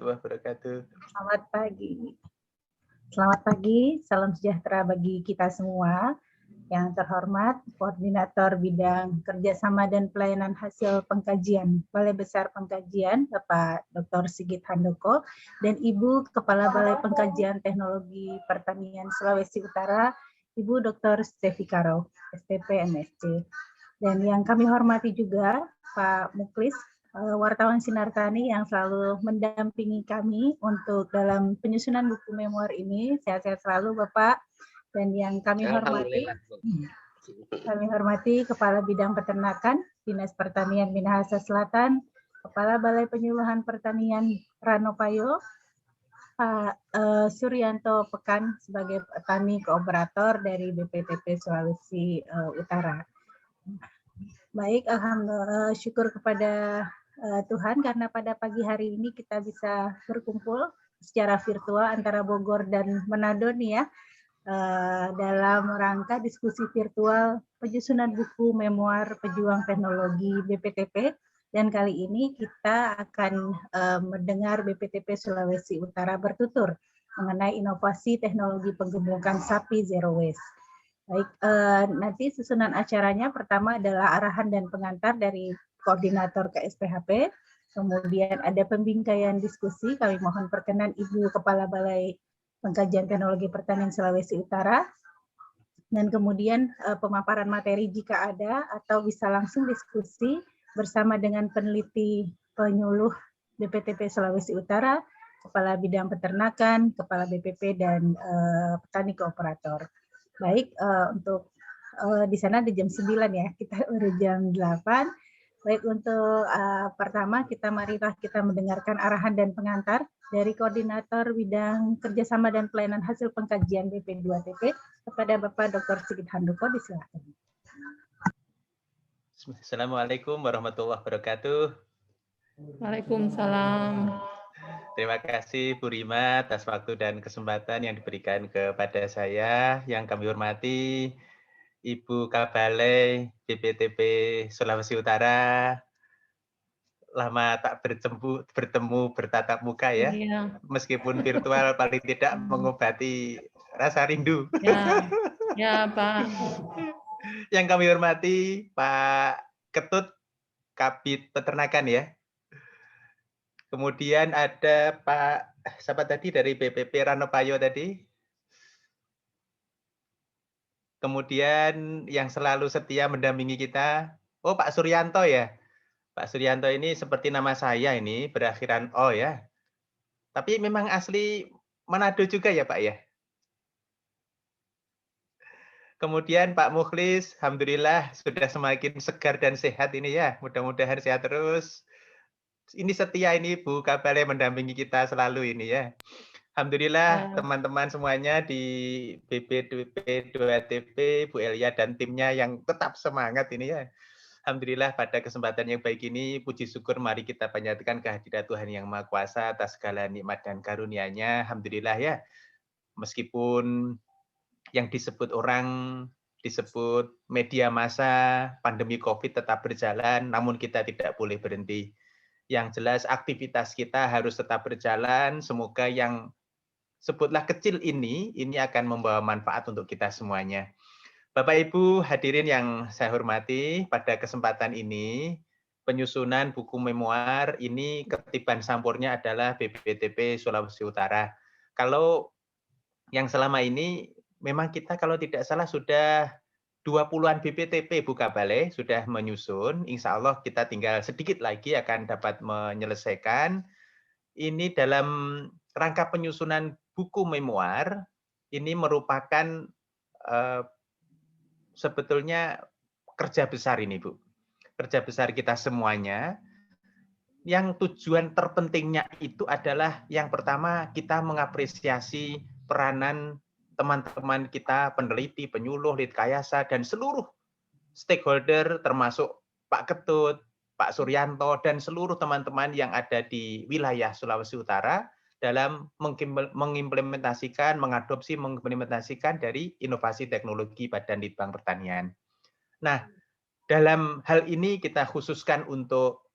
warahmatullahi wabarakatuh. Selamat pagi. Selamat pagi, salam sejahtera bagi kita semua. Yang terhormat, Koordinator Bidang Kerjasama dan Pelayanan Hasil Pengkajian Balai Besar Pengkajian, Bapak Dr. Sigit Handoko, dan Ibu Kepala Balai Pengkajian Teknologi Pertanian Sulawesi Utara, Ibu Dr. Stevi Karo, STP MSc. Dan yang kami hormati juga Pak Muklis, wartawan Sinar Tani yang selalu mendampingi kami untuk dalam penyusunan buku memoir ini. Sehat-sehat selalu Bapak. Dan yang kami hormati Kepala Bidang Peternakan Dinas Pertanian Minahasa Selatan, Kepala Balai Penyuluhan Pertanian Ranopayo, Pak Suryanto Pekan sebagai petani kooperator dari BPTP Sulawesi Utara. Baik, alhamdulillah, syukur kepada Tuhan karena pada pagi hari ini kita bisa berkumpul secara virtual antara Bogor dan Manado nih ya, dalam rangka diskusi virtual penyusunan buku memoir pejuang teknologi BPTP. Dan kali ini kita akan mendengar BPTP Sulawesi Utara bertutur mengenai inovasi teknologi penggemukan sapi zero waste. Baik, nanti susunan acaranya pertama adalah arahan dan pengantar dari koordinator KSPHP, kemudian ada pembingkaian diskusi. Kami mohon perkenan Ibu Kepala Balai Pengkajian Teknologi Pertanian Sulawesi Utara, dan kemudian pemaparan materi jika ada, atau bisa langsung diskusi bersama dengan peneliti penyuluh BPTP Sulawesi Utara, Kepala Bidang Peternakan, Kepala BPP, dan petani kooperator. Baik, untuk di sana di jam 9 ya, kita baru jam 8. Baik, untuk pertama marilah kita mendengarkan arahan dan pengantar dari Koordinator Bidang Kerjasama dan Pelayanan Hasil Pengkajian BP2TP kepada Bapak Dr. Sigit Handoko, disilakan. Assalamualaikum warahmatullahi wabarakatuh. Waalaikumsalam. Terima kasih Bu Rima atas waktu dan kesempatan yang diberikan kepada saya. Yang kami hormati Ibu Kabalai BPTP Sulawesi Utara. Lama tak bertemu bertatap muka ya. Iya. Meskipun virtual paling tidak mengobati rasa rindu. Ya Pak. Yang kami hormati Pak Ketut Kabid Peternakan ya. Kemudian ada Pak siapa tadi dari BPP Ranopayo tadi. Kemudian yang selalu setia mendampingi kita, oh Pak Suryanto ya. Pak Suryanto ini seperti nama saya ini, berakhiran O ya. Tapi memang asli Manado juga ya Pak ya. Kemudian Pak Mukhlis, alhamdulillah sudah semakin segar dan sehat ini ya. Mudah-mudahan sehat terus. Ini setia ini Bu Kabalai mendampingi kita selalu ini ya. Alhamdulillah teman-teman semuanya di BP2TP, Bu Elia dan timnya yang tetap semangat ini ya. Alhamdulillah pada kesempatan yang baik ini, puji syukur mari kita panjatkan kehadirat Tuhan Yang Maha Kuasa atas segala nikmat dan karunia-Nya. Alhamdulillah ya. Meskipun yang disebut orang, disebut media massa, pandemi COVID tetap berjalan, namun kita tidak boleh berhenti. Yang jelas aktivitas kita harus tetap berjalan, semoga yang sebutlah kecil ini akan membawa manfaat untuk kita semuanya. Bapak Ibu hadirin yang saya hormati, pada kesempatan ini penyusunan buku memoir ini ketiban sampurnya adalah BPTP Sulawesi Utara. Kalau yang selama ini memang kita kalau tidak salah sudah 20-an BPTP Bu Kabalai sudah menyusun, insya Allah kita tinggal sedikit lagi akan dapat menyelesaikan. Ini dalam rangka penyusunan buku memoir, ini merupakan sebetulnya kerja besar ini Bu. Kerja besar kita semuanya. Yang tujuan terpentingnya itu adalah yang pertama kita mengapresiasi peranan teman-teman kita, peneliti, penyuluh, Litkayasa, dan seluruh stakeholder termasuk Pak Ketut, Pak Suryanto, dan seluruh teman-teman yang ada di wilayah Sulawesi Utara dalam mengimplementasikan, mengimplementasikan dari inovasi teknologi Badan Litbang Pertanian. Nah, dalam hal ini kita khususkan untuk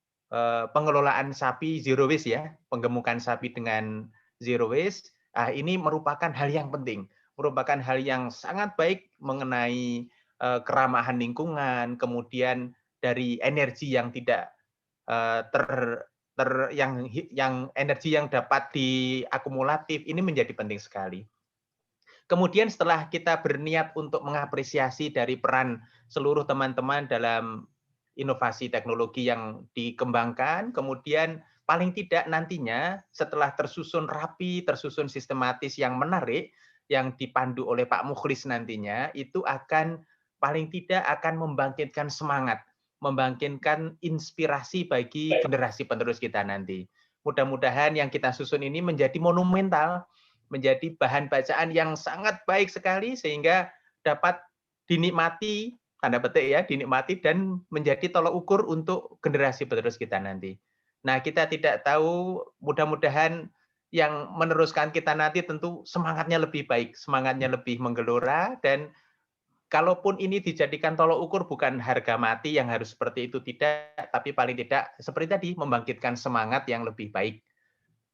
pengelolaan sapi zero waste ya, penggemukan sapi dengan zero waste. Ini merupakan hal yang penting, merupakan hal yang sangat baik mengenai keramahan lingkungan, kemudian dari energi yang tidak yang energi yang dapat diakumulatif ini menjadi penting sekali. Kemudian setelah kita berniat untuk mengapresiasi dari peran seluruh teman-teman dalam inovasi teknologi yang dikembangkan, kemudian paling tidak nantinya setelah tersusun rapi, tersusun sistematis yang menarik, yang dipandu oleh Pak Mukhlis nantinya, itu akan paling tidak akan membangkitkan semangat, membangkitkan inspirasi bagi generasi penerus kita nanti. Mudah-mudahan yang kita susun ini menjadi monumental, menjadi bahan bacaan yang sangat baik sekali sehingga dapat dinikmati, tanda petik ya, dinikmati dan menjadi tolok ukur untuk generasi penerus kita nanti. Nah, kita tidak tahu, mudah-mudahan yang meneruskan kita nanti tentu semangatnya lebih baik, semangatnya lebih menggelora, dan kalaupun ini dijadikan tolok ukur bukan harga mati yang harus seperti itu, tidak, tapi paling tidak seperti tadi membangkitkan semangat yang lebih baik.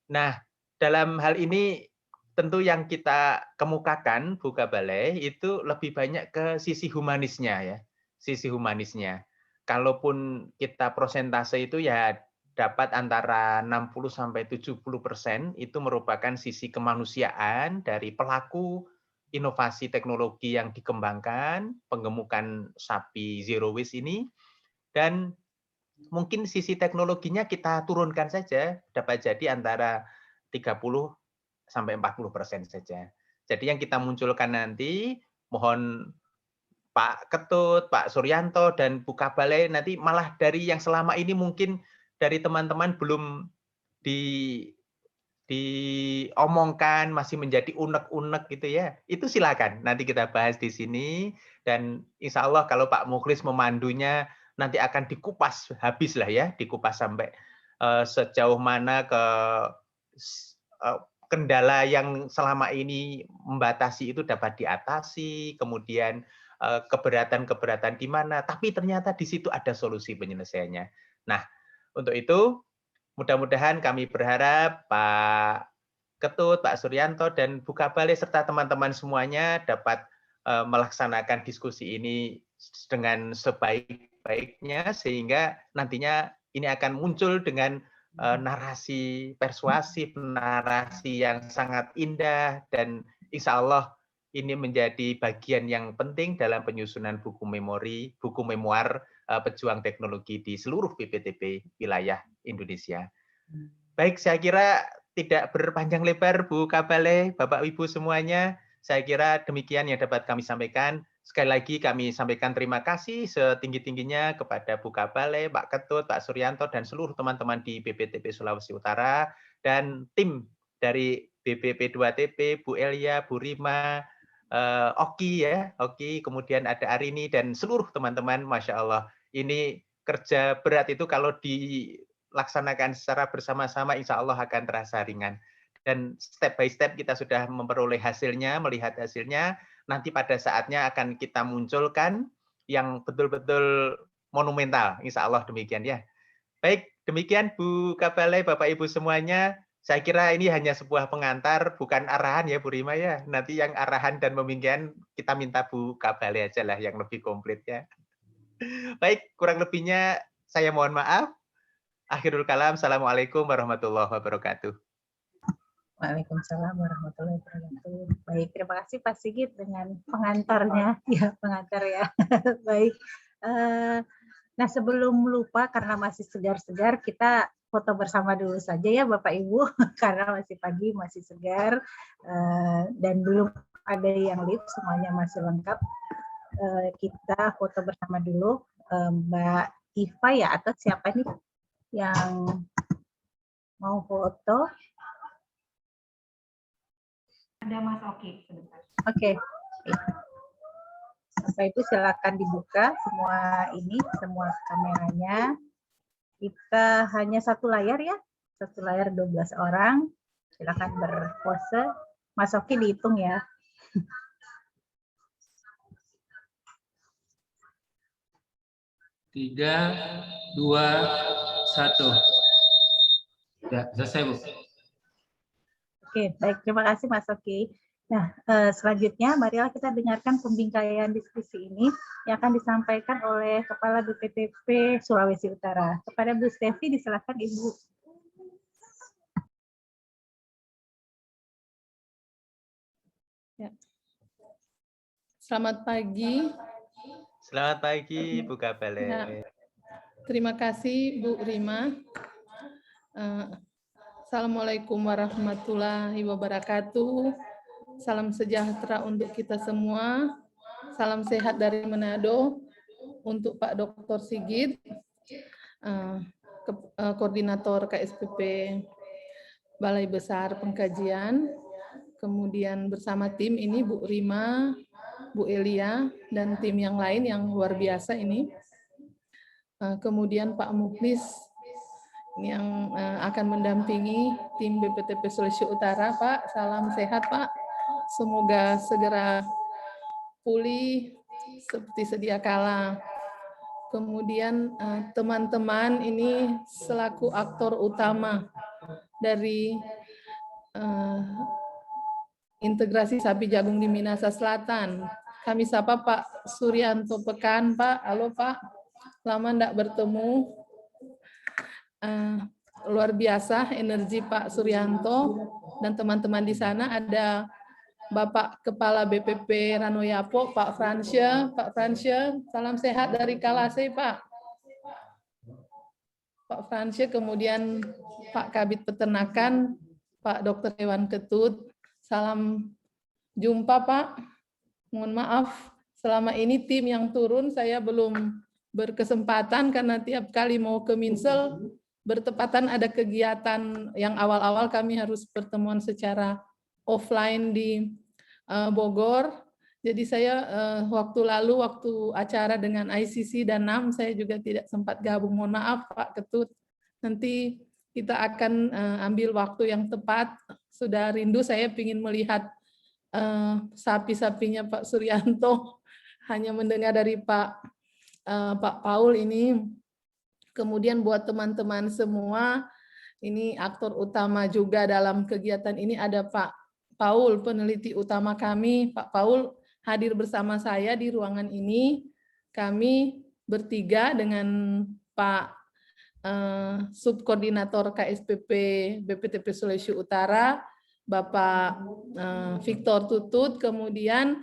Nah, dalam hal ini tentu yang kita kemukakan Buka Balai itu lebih banyak ke sisi humanisnya ya, sisi humanisnya. Kalaupun kita prosentase itu ya dapat antara 60-70% itu merupakan sisi kemanusiaan dari pelaku inovasi teknologi yang dikembangkan, penggemukan sapi zero waste ini, dan mungkin sisi teknologinya kita turunkan saja, dapat jadi antara 30-40% saja. Jadi yang kita munculkan nanti, mohon Pak Ketut, Pak Suryanto, dan Buka Balai nanti malah dari yang selama ini mungkin dari teman-teman belum diomongkan, masih menjadi unek-unek gitu ya, itu silakan nanti kita bahas di sini, dan insya Allah kalau Pak Mukhlis memandunya nanti akan dikupas habis lah ya, dikupas sampai sejauh mana kendala yang selama ini membatasi itu dapat diatasi, kemudian keberatan-keberatan di mana, tapi ternyata di situ ada solusi penyelesaiannya. Nah, untuk itu mudah-mudahan kami berharap Pak Ketut, Pak Suryanto, dan Buka Balai serta teman-teman semuanya dapat melaksanakan diskusi ini dengan sebaik-baiknya sehingga nantinya ini akan muncul dengan narasi persuasif, narasi yang sangat indah, dan insya Allah ini menjadi bagian yang penting dalam penyusunan buku memori, buku memoir pejuang teknologi di seluruh BPTP wilayah Indonesia. Baik, saya kira tidak berpanjang lebar, Bu Kabale, Bapak Ibu semuanya. Saya kira demikian yang dapat kami sampaikan. Sekali lagi kami sampaikan terima kasih setinggi-tingginya kepada Bu Kabale, Pak Ketut, Pak Suryanto, dan seluruh teman-teman di BPTP Sulawesi Utara, dan tim dari BPP2TP, Bu Elia, Bu Rima, Oki ya, Oki, kemudian ada Arini, dan seluruh teman-teman, Masya Allah. Ini kerja berat itu kalau dilaksanakan secara bersama-sama, insya Allah akan terasa ringan. Dan step by step kita sudah memperoleh hasilnya, melihat hasilnya, nanti pada saatnya akan kita munculkan yang betul-betul monumental, insya Allah demikian ya. Baik, demikian Bu Kabale, Bapak Ibu semuanya. Saya kira ini hanya sebuah pengantar, bukan arahan ya Bu Rima ya. Nanti yang arahan dan pembimbingan kita minta Bu Kabale aja lah yang lebih komplit ya. Baik, kurang lebihnya saya mohon maaf. Akhirul kalam, Assalamualaikum warahmatullahi wabarakatuh. Waalaikumsalam warahmatullahi wabarakatuh. Baik, terima kasih Pak Sigit dengan pengantarnya. Ya, pengantar ya. Baik. Nah, sebelum lupa karena masih segar-segar, kita foto bersama dulu saja ya Bapak Ibu, karena masih pagi, masih segar, dan belum ada yang live, semuanya masih lengkap. Kita foto bersama dulu. Mbak Iva ya, atau siapa nih yang mau foto? Ada Mas Oki sebentar. Oke. Bapak Ibu silakan dibuka semua kameranya. Kita hanya satu layar ya, satu layar 12 orang. Silakan berpose. Mas Oki dihitung ya. 3, 2, 1. Ya, selesai, Bu. Oke, baik. Terima kasih Mas Oki. Nah, selanjutnya marilah kita dengarkan pembingkaian diskusi ini yang akan disampaikan oleh Kepala BPTP Sulawesi Utara. Kepada Bu Stevi, disilakan Ibu. Ya. Selamat pagi. Selamat pagi, Bu Kabale. Ya. Terima kasih, Bu Rima. Assalamualaikum warahmatullahi wabarakatuh. Salam sejahtera untuk kita semua. Salam sehat dari Manado untuk Pak Dr. Sigit, Koordinator KSPP Balai Besar Pengkajian. Kemudian bersama tim ini Bu Rima, Bu Elia, dan tim yang lain yang luar biasa ini. Kemudian Pak Muklis yang akan mendampingi tim BPTP Sulawesi Utara. Pak, salam sehat Pak. Semoga segera pulih seperti sedia kala. Kemudian teman-teman ini selaku aktor utama dari integrasi sapi jagung di Minahasa Selatan. Kami sapa Pak Suryanto Pekan. Pak, halo Pak. Lama enggak bertemu. Luar biasa energi Pak Suryanto dan teman-teman di sana. Ada Bapak Kepala BPP Ranoyapo, Pak Fransye. Pak Fransye, salam sehat dari Kalase, Pak. Pak Fransye, kemudian Pak Kabid Peternakan, Pak Dr. Hewan Ketut. Salam jumpa, Pak. Mohon maaf, selama ini tim yang turun saya belum berkesempatan karena tiap kali mau ke Minsel, bertepatan ada kegiatan yang awal-awal kami harus pertemuan secara offline di Bogor. Jadi saya waktu acara dengan ICC dan NAM saya juga tidak sempat gabung. Mohon maaf Pak Ketut. Nanti kita akan ambil waktu yang tepat. Sudah rindu saya ingin melihat sapi-sapinya Pak Suryanto. Hanya mendengar dari Pak Paul ini. Kemudian buat teman-teman semua, ini aktor utama juga dalam kegiatan ini ada Pak Paul, peneliti utama kami. Pak Paul hadir bersama saya di ruangan ini. Kami bertiga dengan Pak Subkoordinator KSPP BPTP Sulawesi Utara, Bapak Victor Tutut, kemudian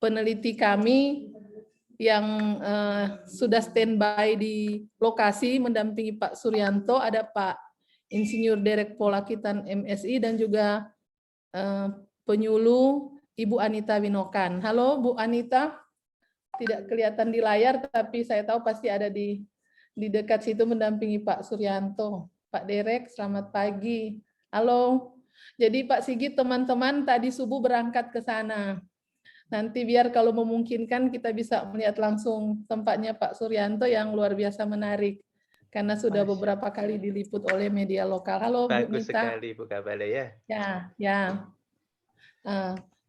peneliti kami yang sudah standby di lokasi mendampingi Pak Suryanto, ada Pak Insinyur Derek Polakitan MSI dan juga penyuluh Ibu Anita Winokan. Halo Bu Anita, tidak kelihatan di layar tapi saya tahu pasti ada di dekat situ mendampingi Pak Suryanto. Pak Derek, selamat pagi. Halo. Jadi Pak Sigit, teman-teman tadi subuh berangkat ke sana. Nanti biar kalau memungkinkan kita bisa melihat langsung tempatnya Pak Suryanto yang luar biasa menarik. Karena sudah beberapa kali diliput oleh media lokal. Halo Bu Bagus Nita. sekali Bu Kabale ya. Ya.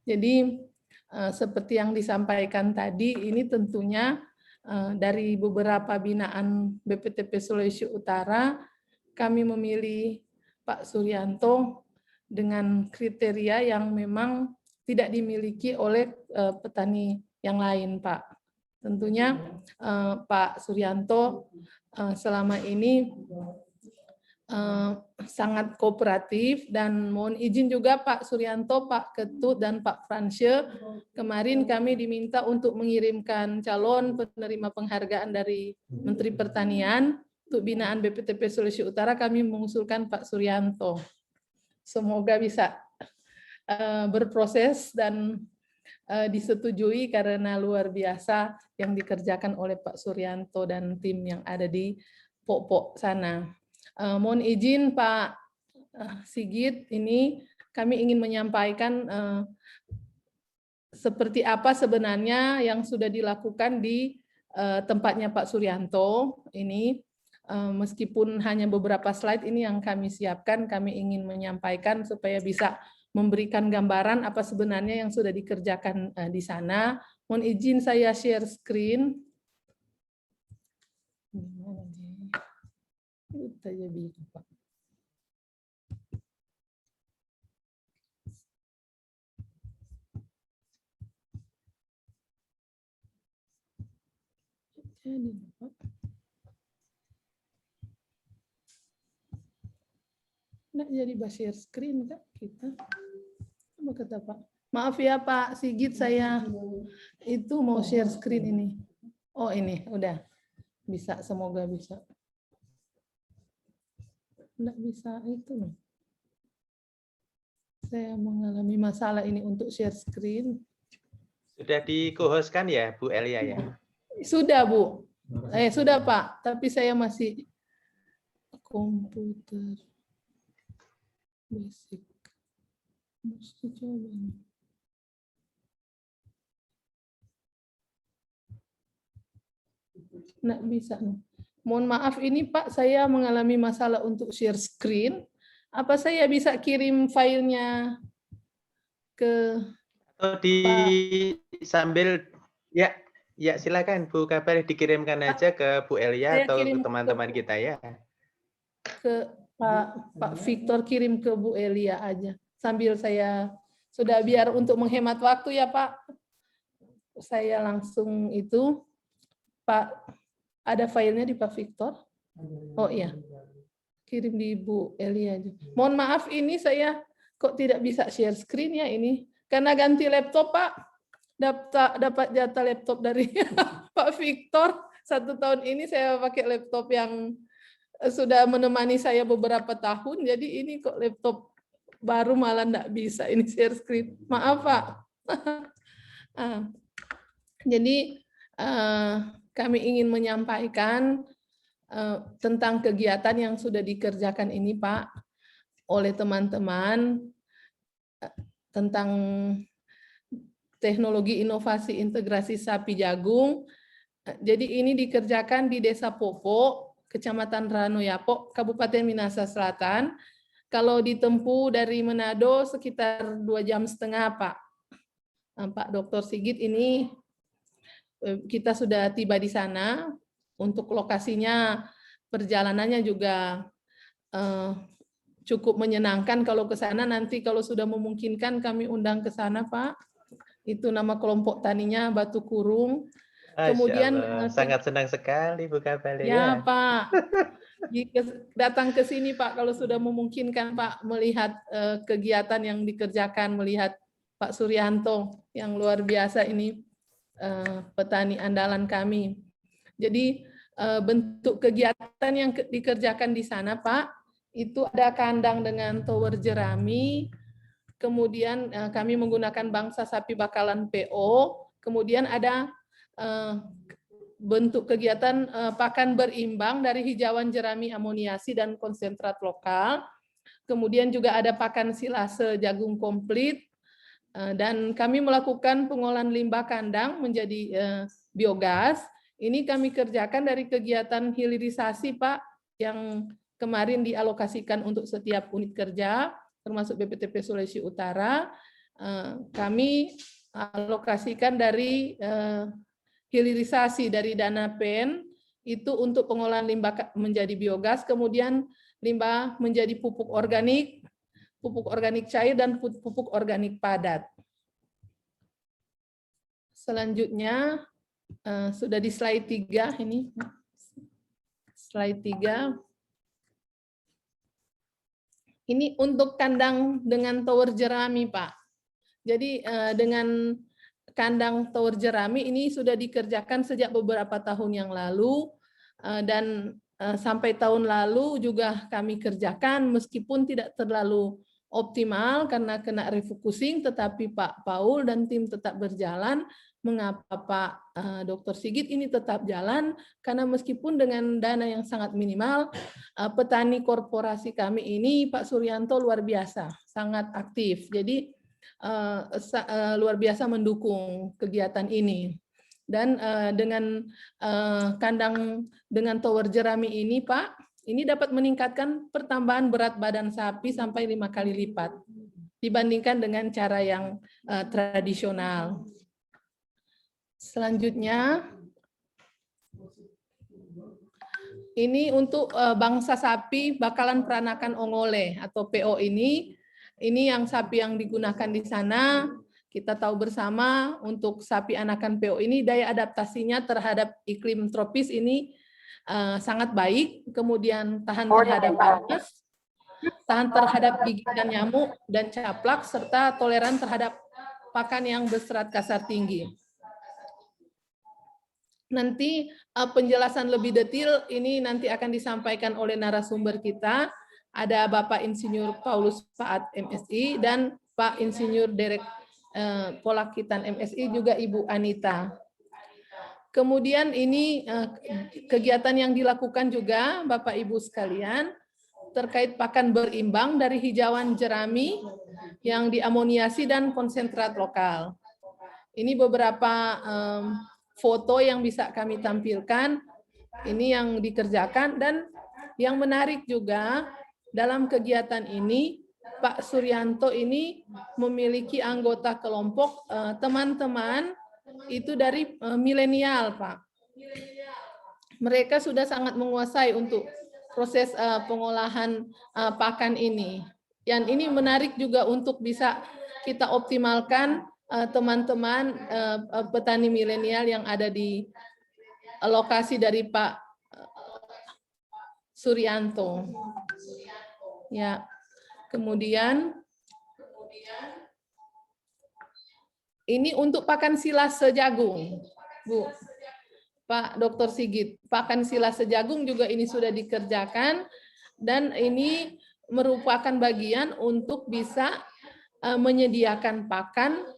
Jadi seperti yang disampaikan tadi, ini tentunya dari beberapa binaan BPTP Sulawesi Utara, kami memilih Pak Suryanto dengan kriteria yang memang tidak dimiliki oleh petani yang lain, Pak. Tentunya Pak Suryanto selama ini sangat kooperatif dan mohon izin juga Pak Suryanto, Pak Ketut, dan Pak Fransye. Kemarin kami diminta untuk mengirimkan calon penerima penghargaan dari Menteri Pertanian untuk binaan BPTP Sulawesi Utara. Kami mengusulkan Pak Suryanto. Semoga bisa berproses dan disetujui karena luar biasa yang dikerjakan oleh Pak Suryanto dan tim yang ada di Pok-Pok sana. Mohon izin Pak Sigit, ini kami ingin menyampaikan seperti apa sebenarnya yang sudah dilakukan di tempatnya Pak Suryanto. Ini meskipun hanya beberapa slide ini yang kami siapkan, kami ingin menyampaikan supaya bisa memberikan gambaran apa sebenarnya yang sudah dikerjakan di sana. Mohon izin saya share screen. Itu saja bisa, Pak. Jadi, Pak. Nggak jadi share screen Kak kita. Apa kata Pak? Maaf ya Pak Sigit, saya itu mau share screen ini. Oh ini udah bisa, semoga bisa. Nggak bisa itu loh. Saya mengalami masalah ini untuk share screen. Sudah di co-host kan ya Bu Elia ya? Sudah Bu. Sudah Pak, tapi saya masih komputer basic. Mesti coba nih. Nggak bisa. Mohon maaf ini Pak, saya mengalami masalah untuk share screen. Apa saya bisa kirim filenya ke Atau sambil ya silakan Bu Kabar, dikirimkan aja ke Bu Elia saya atau kirim teman-teman kita ya. Ke Pak Victor, kirim ke Bu Elia aja. Sambil saya sudah, biar untuk menghemat waktu ya Pak. Saya langsung itu Pak, ada filenya di Pak Victor? Oh iya. Kirim di Bu Elia aja. Mohon maaf ini saya kok tidak bisa share screen ya ini. Karena ganti laptop Pak. Dapat jatah laptop dari Pak Victor. 1 tahun ini saya pakai laptop yang sudah menemani saya beberapa tahun. Jadi ini kok laptop baru malah enggak bisa ini share screen. Maaf Pak. Jadi kami ingin menyampaikan tentang kegiatan yang sudah dikerjakan ini Pak oleh teman-teman tentang teknologi inovasi integrasi sapi jagung. Jadi ini dikerjakan di Desa Popo, Kecamatan Ranoyapo, Kabupaten Minahasa Selatan. Kalau ditempuh dari Manado sekitar 2,5 jam Pak. Pak Dr. Sigit, ini kita sudah tiba di sana. Untuk lokasinya, perjalanannya juga cukup menyenangkan. Kalau ke sana nanti kalau sudah memungkinkan kami undang ke sana Pak. Itu nama kelompok taninya Batu Kurung. Kemudian sangat senang sekali Bu Kabar ya Pak. Datang ke sini Pak kalau sudah memungkinkan Pak, melihat kegiatan yang dikerjakan, melihat Pak Suryanto yang luar biasa ini, petani andalan kami. Jadi bentuk kegiatan yang dikerjakan di sana Pak, itu ada kandang dengan tower jerami, kemudian kami menggunakan bangsa sapi bakalan PO, kemudian ada bentuk kegiatan pakan berimbang dari hijauan jerami amoniasi dan konsentrat lokal, kemudian juga ada pakan silase jagung komplit, dan kami melakukan pengolahan limbah kandang menjadi biogas. Ini kami kerjakan dari kegiatan hilirisasi Pak, yang kemarin dialokasikan untuk setiap unit kerja, termasuk BPTP Sulawesi Utara. Kami alokasikan dari hilirisasi dari dana PEN, itu untuk pengolahan limbah menjadi biogas, kemudian limbah menjadi pupuk organik cair, dan pupuk organik padat. Selanjutnya, sudah di slide 3 ini. Slide 3. Ini untuk kandang dengan tower jerami, Pak. Jadi dengan kandang tower jerami ini sudah dikerjakan sejak beberapa tahun yang lalu, dan sampai tahun lalu juga kami kerjakan meskipun tidak terlalu optimal karena kena refocusing, tetapi Pak Paul dan tim tetap berjalan. Mengapa Pak Dr. Sigit ini tetap jalan? Karena meskipun dengan dana yang sangat minimal, petani korporasi kami ini Pak Suryanto luar biasa, sangat aktif. Jadi luar biasa mendukung kegiatan ini. Dan dengan kandang dengan tower jerami ini Pak, ini dapat meningkatkan pertambahan berat badan sapi sampai 5 kali lipat dibandingkan dengan cara yang tradisional. Selanjutnya, ini untuk bangsa sapi bakalan peranakan ongole atau PO ini yang sapi yang digunakan di sana. Kita tahu bersama untuk sapi anakan PO ini daya adaptasinya terhadap iklim tropis ini sangat baik, kemudian tahan terhadap panas, tahan terhadap gigitan nyamuk dan caplak, serta toleran terhadap pakan yang berserat kasar tinggi. Nanti penjelasan lebih detail ini nanti akan disampaikan oleh narasumber kita. Ada Bapak Insinyur Paulus Faat MSI dan Pak Insinyur Derek Polakitan MSI, juga Ibu Anita. Kemudian ini kegiatan yang dilakukan juga Bapak Ibu sekalian terkait pakan berimbang dari hijauan jerami yang diamoniasi dan konsentrat lokal. Ini beberapa foto yang bisa kami tampilkan. Ini yang dikerjakan, dan yang menarik juga dalam kegiatan ini Pak Suryanto ini memiliki anggota kelompok teman-teman itu dari milenial, Pak. Mereka sudah sangat menguasai untuk proses pengolahan pakan ini. Dan ini menarik juga untuk bisa kita optimalkan teman-teman petani milenial yang ada di lokasi dari Pak Suryanto. Ya. Kemudian ini untuk pakan silase jagung, Bu. Pak Dr. Sigit, pakan silase jagung juga ini sudah dikerjakan, dan ini merupakan bagian untuk bisa menyediakan pakan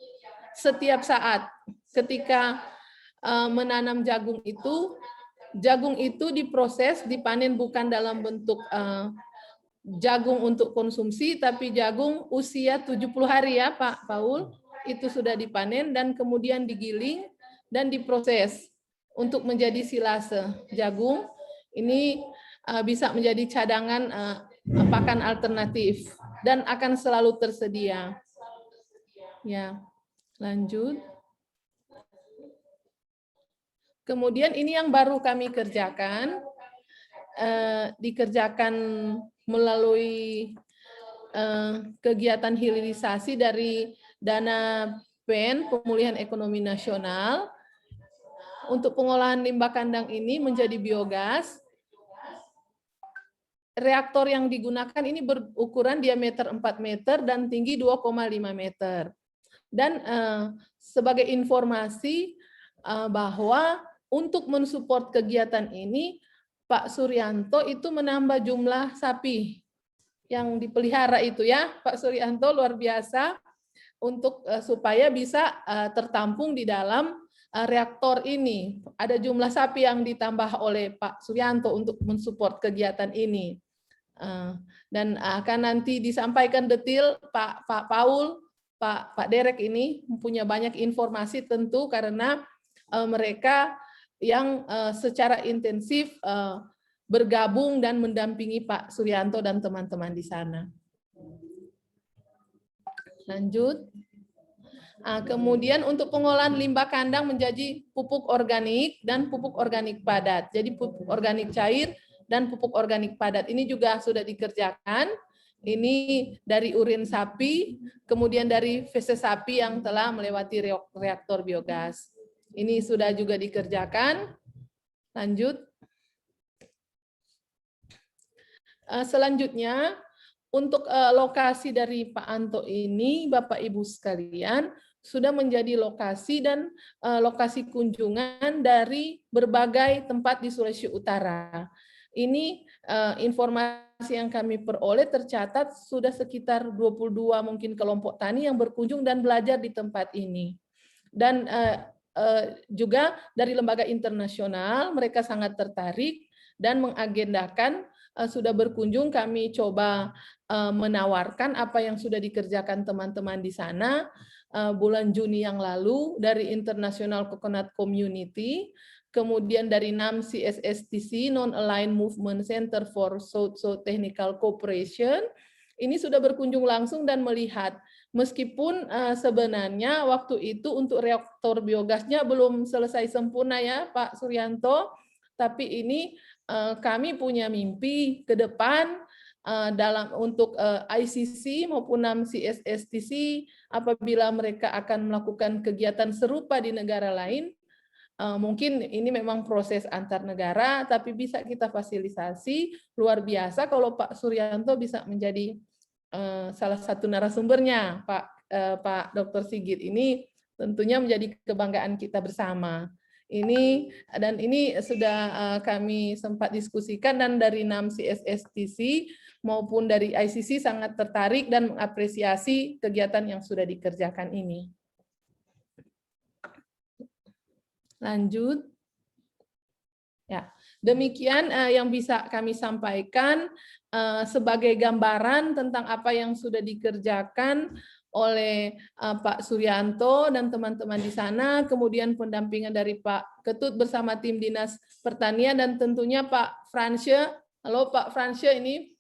setiap saat. Ketika menanam jagung itu diproses, dipanen bukan dalam bentuk jagung untuk konsumsi, tapi jagung usia 70 hari ya Pak Paul, itu sudah dipanen dan kemudian digiling dan diproses untuk menjadi silase jagung. Ini bisa menjadi cadangan pakan alternatif dan akan selalu tersedia. Ya, lanjut. Kemudian ini yang baru kami kerjakan, dikerjakan melalui kegiatan hilirisasi dari dana PEN, Pemulihan Ekonomi Nasional. Untuk pengolahan limbah kandang ini menjadi biogas. Reaktor yang digunakan ini berukuran diameter 4 meter dan tinggi 2,5 meter. Dan sebagai informasi bahwa untuk mensupport kegiatan ini, Pak Suryanto itu menambah jumlah sapi yang dipelihara itu ya, Pak Suryanto luar biasa untuk supaya bisa tertampung di dalam reaktor ini. Ada jumlah sapi yang ditambah oleh Pak Suryanto untuk mensupport kegiatan ini. Dan akan nanti disampaikan detail Pak Paul, Pak Derek ini punya banyak informasi tentu karena mereka yang secara intensif bergabung dan mendampingi Pak Suryanto dan teman-teman di sana. Lanjut. Kemudian untuk pengolahan limbah kandang menjadi pupuk organik dan pupuk organik padat. Jadi pupuk organik cair dan pupuk organik padat ini juga sudah dikerjakan. Ini dari urin sapi, kemudian dari feses sapi yang telah melewati reaktor biogas. Ini sudah juga dikerjakan. Lanjut. Selanjutnya, untuk lokasi dari Pak Anto ini, Bapak Ibu sekalian, sudah menjadi lokasi dan lokasi kunjungan dari berbagai tempat di Sulawesi Utara. Ini informasi yang kami peroleh tercatat sudah sekitar 22 mungkin kelompok tani yang berkunjung dan belajar di tempat ini. Dan juga dari lembaga internasional mereka sangat tertarik dan mengagendakan sudah berkunjung. Kami coba menawarkan apa yang sudah dikerjakan teman-teman di sana bulan Juni yang lalu dari International Coconut Community, kemudian dari NAM CSSTC, Non-Aligned Movement Center for South-South Technical Cooperation. Ini sudah berkunjung langsung dan melihat, meskipun sebenarnya waktu itu untuk reaktor biogasnya belum selesai sempurna ya Pak Suryanto, tapi ini kami punya mimpi ke depan untuk ICC maupun CSSTC apabila mereka akan melakukan kegiatan serupa di negara lain. Mungkin ini memang proses antar negara, tapi bisa kita fasilitasi. Luar biasa kalau Pak Suryanto bisa menjadi salah satu narasumbernya, Pak Dr. Sigit. Ini tentunya menjadi kebanggaan kita bersama. Ini sudah kami sempat diskusikan, dan dari 6 CSSTC maupun dari ICC sangat tertarik dan mengapresiasi kegiatan yang sudah dikerjakan ini. Lanjut. Ya, demikian yang bisa kami sampaikan sebagai gambaran tentang apa yang sudah dikerjakan oleh Pak Suryanto dan teman-teman di sana, kemudian pendampingan dari Pak Ketut bersama tim Dinas Pertanian, dan tentunya Pak Fransje. Halo Pak Fransje, ini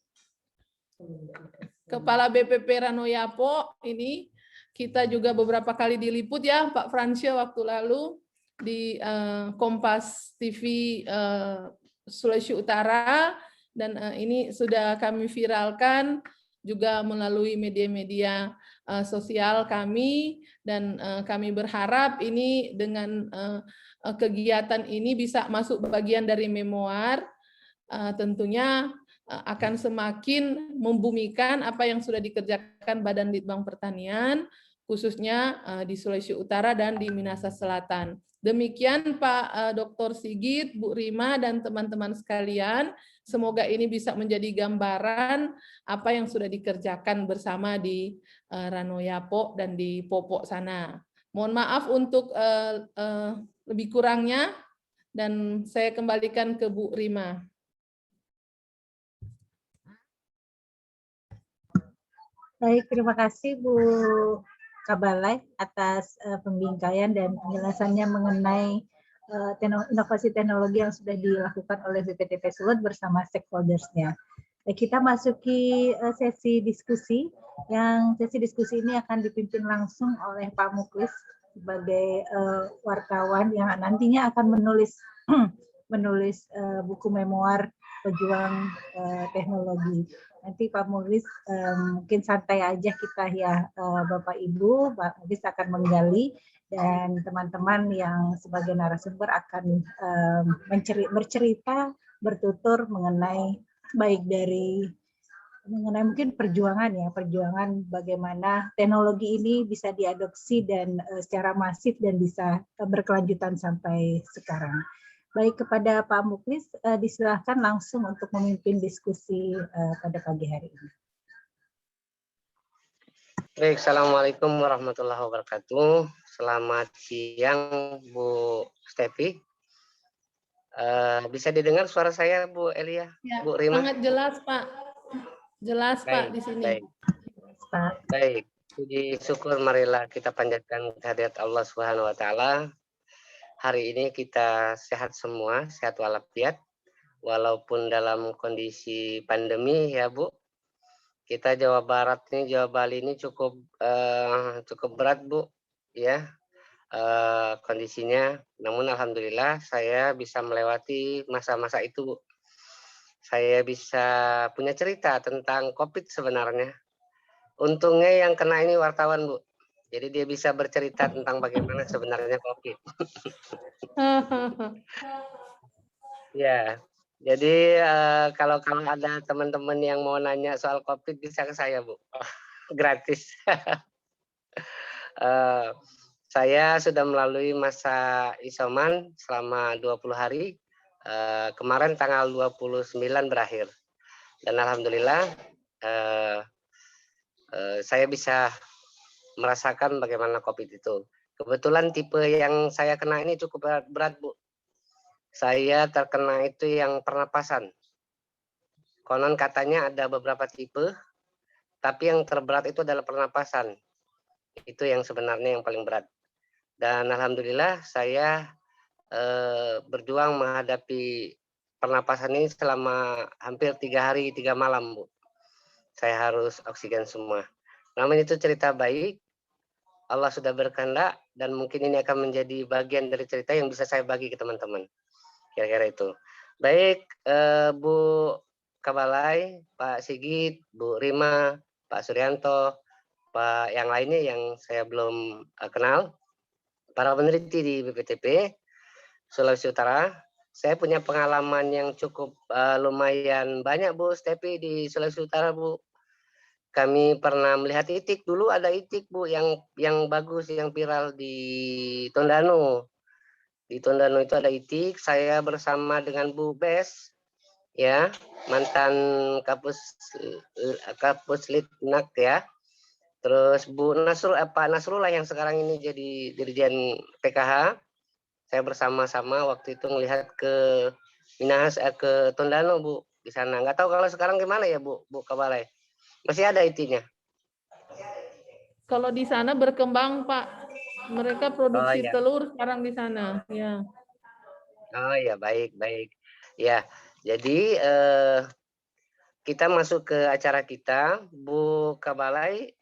Kepala BPP Ranoyapo. Ini kita juga beberapa kali diliput ya Pak Fransje waktu lalu di Kompas TV Sulawesi Utara, dan ini sudah kami viralkan juga melalui media-media sosial kami, dan kami berharap ini dengan kegiatan ini bisa masuk bagian dari memoir, tentunya akan semakin membumikan apa yang sudah dikerjakan Badan Litbang Pertanian, khususnya di Sulawesi Utara dan di Minahasa Selatan. Demikian Pak Dr. Sigit, Bu Rima, dan teman-teman sekalian. Semoga ini bisa menjadi gambaran apa yang sudah dikerjakan bersama di Ranoyapo dan di Popok sana. Mohon maaf untuk lebih kurangnya, dan saya kembalikan ke Bu Rima. Baik, terima kasih Bu Kabalai atas pembingkaian dan penjelasannya mengenai inovasi teknologi yang sudah dilakukan oleh BPTP Sulut bersama stakeholders-nya. Kita masuki sesi diskusi, yang sesi diskusi ini akan dipimpin langsung oleh Pak Muklis sebagai wartawan yang nantinya akan menulis buku memoir pejuang teknologi. Nanti Pak Muklis mungkin santai aja kita ya, Bapak Ibu, Pak Muklis akan menggali, dan teman-teman yang sebagai narasumber akan bercerita, bertutur mengenai baik dari mengenai mungkin perjuangan bagaimana teknologi ini bisa diadopsi dan secara masif dan bisa berkelanjutan sampai sekarang. Baik, kepada Pak Muklis, disilahkan langsung untuk memimpin diskusi pada pagi hari ini. Baik, Assalamualaikum warahmatullahi wabarakatuh. Selamat siang, Bu Stefi. Bisa didengar suara saya, Bu Elia? Ya, Bu Rima? sangat jelas, Pak. Jelas, baik, Pak, di sini. Baik. Baik, puji syukur marilah kita panjatkan kehadirat Allah Subhanahu wa taala. Hari ini kita sehat semua, sehat walafiat, walaupun dalam kondisi pandemi ya Bu. Kita Jawa Barat ini, Jawa Bali ini cukup berat Bu, ya kondisinya. Namun alhamdulillah saya bisa melewati masa-masa itu Bu. Saya bisa punya cerita tentang COVID sebenarnya. Untungnya yang kena ini wartawan Bu. Jadi dia bisa bercerita tentang bagaimana sebenarnya COVID. Ya, jadi kalau ada teman-teman yang mau nanya soal COVID bisa ke saya Bu, gratis. Saya sudah melalui masa isoman selama 20 hari. Kemarin tanggal 29 berakhir. Dan alhamdulillah saya bisa merasakan bagaimana COVID itu. Kebetulan tipe yang saya kena ini cukup berat Bu. Saya terkena itu yang pernapasan. Konon katanya ada beberapa tipe, tapi yang terberat itu adalah pernapasan. Itu yang sebenarnya yang paling berat. Dan alhamdulillah saya berjuang menghadapi pernapasan ini selama hampir 3 hari 3 malam Bu. Saya harus oksigen semua. Namun itu cerita baik. Allah sudah berkehendak dan mungkin ini akan menjadi bagian dari cerita yang bisa saya bagi ke teman-teman. Kira-kira itu. Baik, Bu Kabalai, Pak Sigit, Bu Rima, Pak Suryanto, Pak yang lainnya yang saya belum kenal, para peneliti di BPTP Sulawesi Utara. Saya punya pengalaman yang cukup lumayan banyak, Bu Stepi, di Sulawesi Utara, Bu. Kami pernah melihat itik, dulu ada itik, Bu, yang bagus, yang viral di Tondano. Di Tondano itu ada itik, saya bersama dengan Bu Bes, ya, mantan Kapus Litnak, ya. Terus Bu Pak Nasrullah yang sekarang ini jadi Dirjen PKH. Saya bersama-sama waktu itu melihat ke Minahasa, ke Tondano, Bu, di sana. Nggak tahu kalau sekarang gimana ya, Bu Kabalai. Masih ada itinya? Kalau di sana berkembang, Pak. Mereka produksi ya. telur sekarang di sana. Ya. Oh ya, baik. Ya, jadi kita masuk ke acara kita. Bu Kabalai,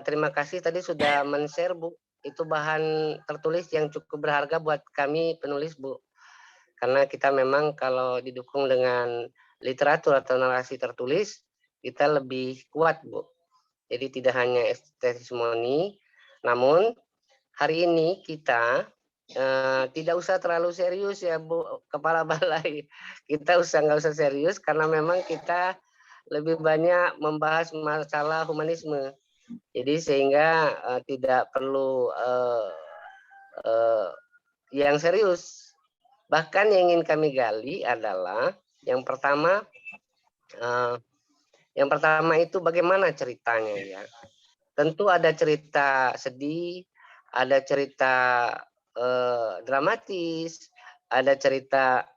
terima kasih tadi sudah men-share, Bu. Itu bahan tertulis yang cukup berharga buat kami penulis, Bu. Karena kita memang kalau didukung dengan literatur atau narasi tertulis, kita lebih kuat, Bu. Jadi tidak hanya testimoni, namun hari ini kita tidak usah terlalu serius ya, Bu Kepala Balai. Kita nggak usah serius karena memang kita lebih banyak membahas masalah humanisme. Jadi sehingga tidak perlu yang serius. Bahkan yang ingin kami gali adalah yang pertama itu bagaimana ceritanya, ya. Tentu ada cerita sedih, ada cerita dramatis, ada cerita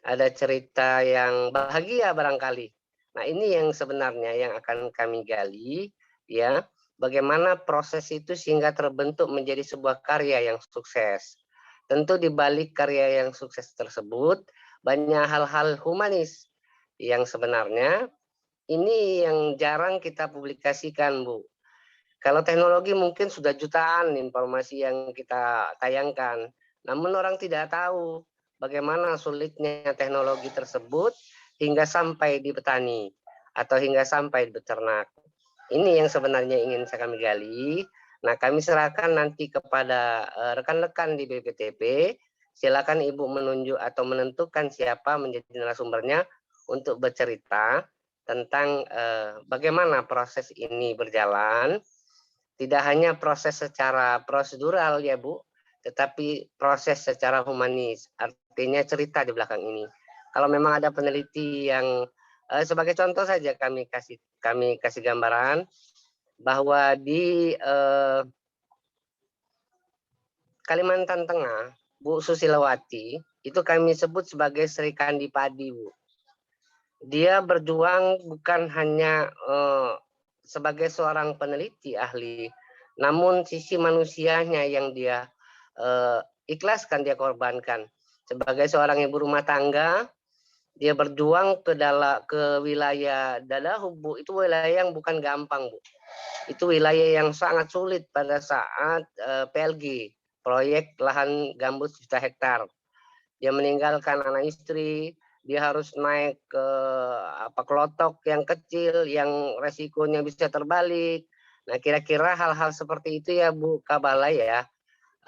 ada cerita yang bahagia barangkali. Nah, ini yang sebenarnya yang akan kami gali, ya. Bagaimana proses itu sehingga terbentuk menjadi sebuah karya yang sukses. Tentu di balik karya yang sukses tersebut banyak hal-hal humanis yang sebenarnya ini yang jarang kita publikasikan, Bu. Kalau teknologi mungkin sudah jutaan informasi yang kita tayangkan, namun orang tidak tahu bagaimana sulitnya teknologi tersebut hingga sampai di petani atau hingga sampai di peternak. Ini yang sebenarnya ingin kami gali. Nah, kami serahkan nanti kepada rekan-rekan di BPTP. Silakan Ibu menunjuk atau menentukan siapa menjadi narasumbernya untuk bercerita tentang bagaimana proses ini berjalan. Tidak hanya proses secara prosedural ya, Bu, tetapi proses secara humanis. Artinya cerita di belakang ini. Kalau memang ada peneliti yang sebagai contoh saja kami kasih gambaran bahwa di Kalimantan Tengah, Bu Susilawati itu kami sebut sebagai Sri Kandi Padi, Bu. Dia berjuang bukan hanya sebagai seorang peneliti ahli, namun sisi manusianya yang dia ikhlaskan, dia korbankan. Sebagai seorang ibu rumah tangga, dia berjuang ke wilayah Dadahu, Bu. Itu wilayah yang bukan gampang, Bu. Itu wilayah yang sangat sulit pada saat PLG, proyek lahan gambut 1 juta hektar. Dia meninggalkan anak istri, dia harus naik ke kelotok yang kecil, yang resikonya bisa terbalik. Nah, kira-kira hal-hal seperti itu ya, Bu Kabalai, ya.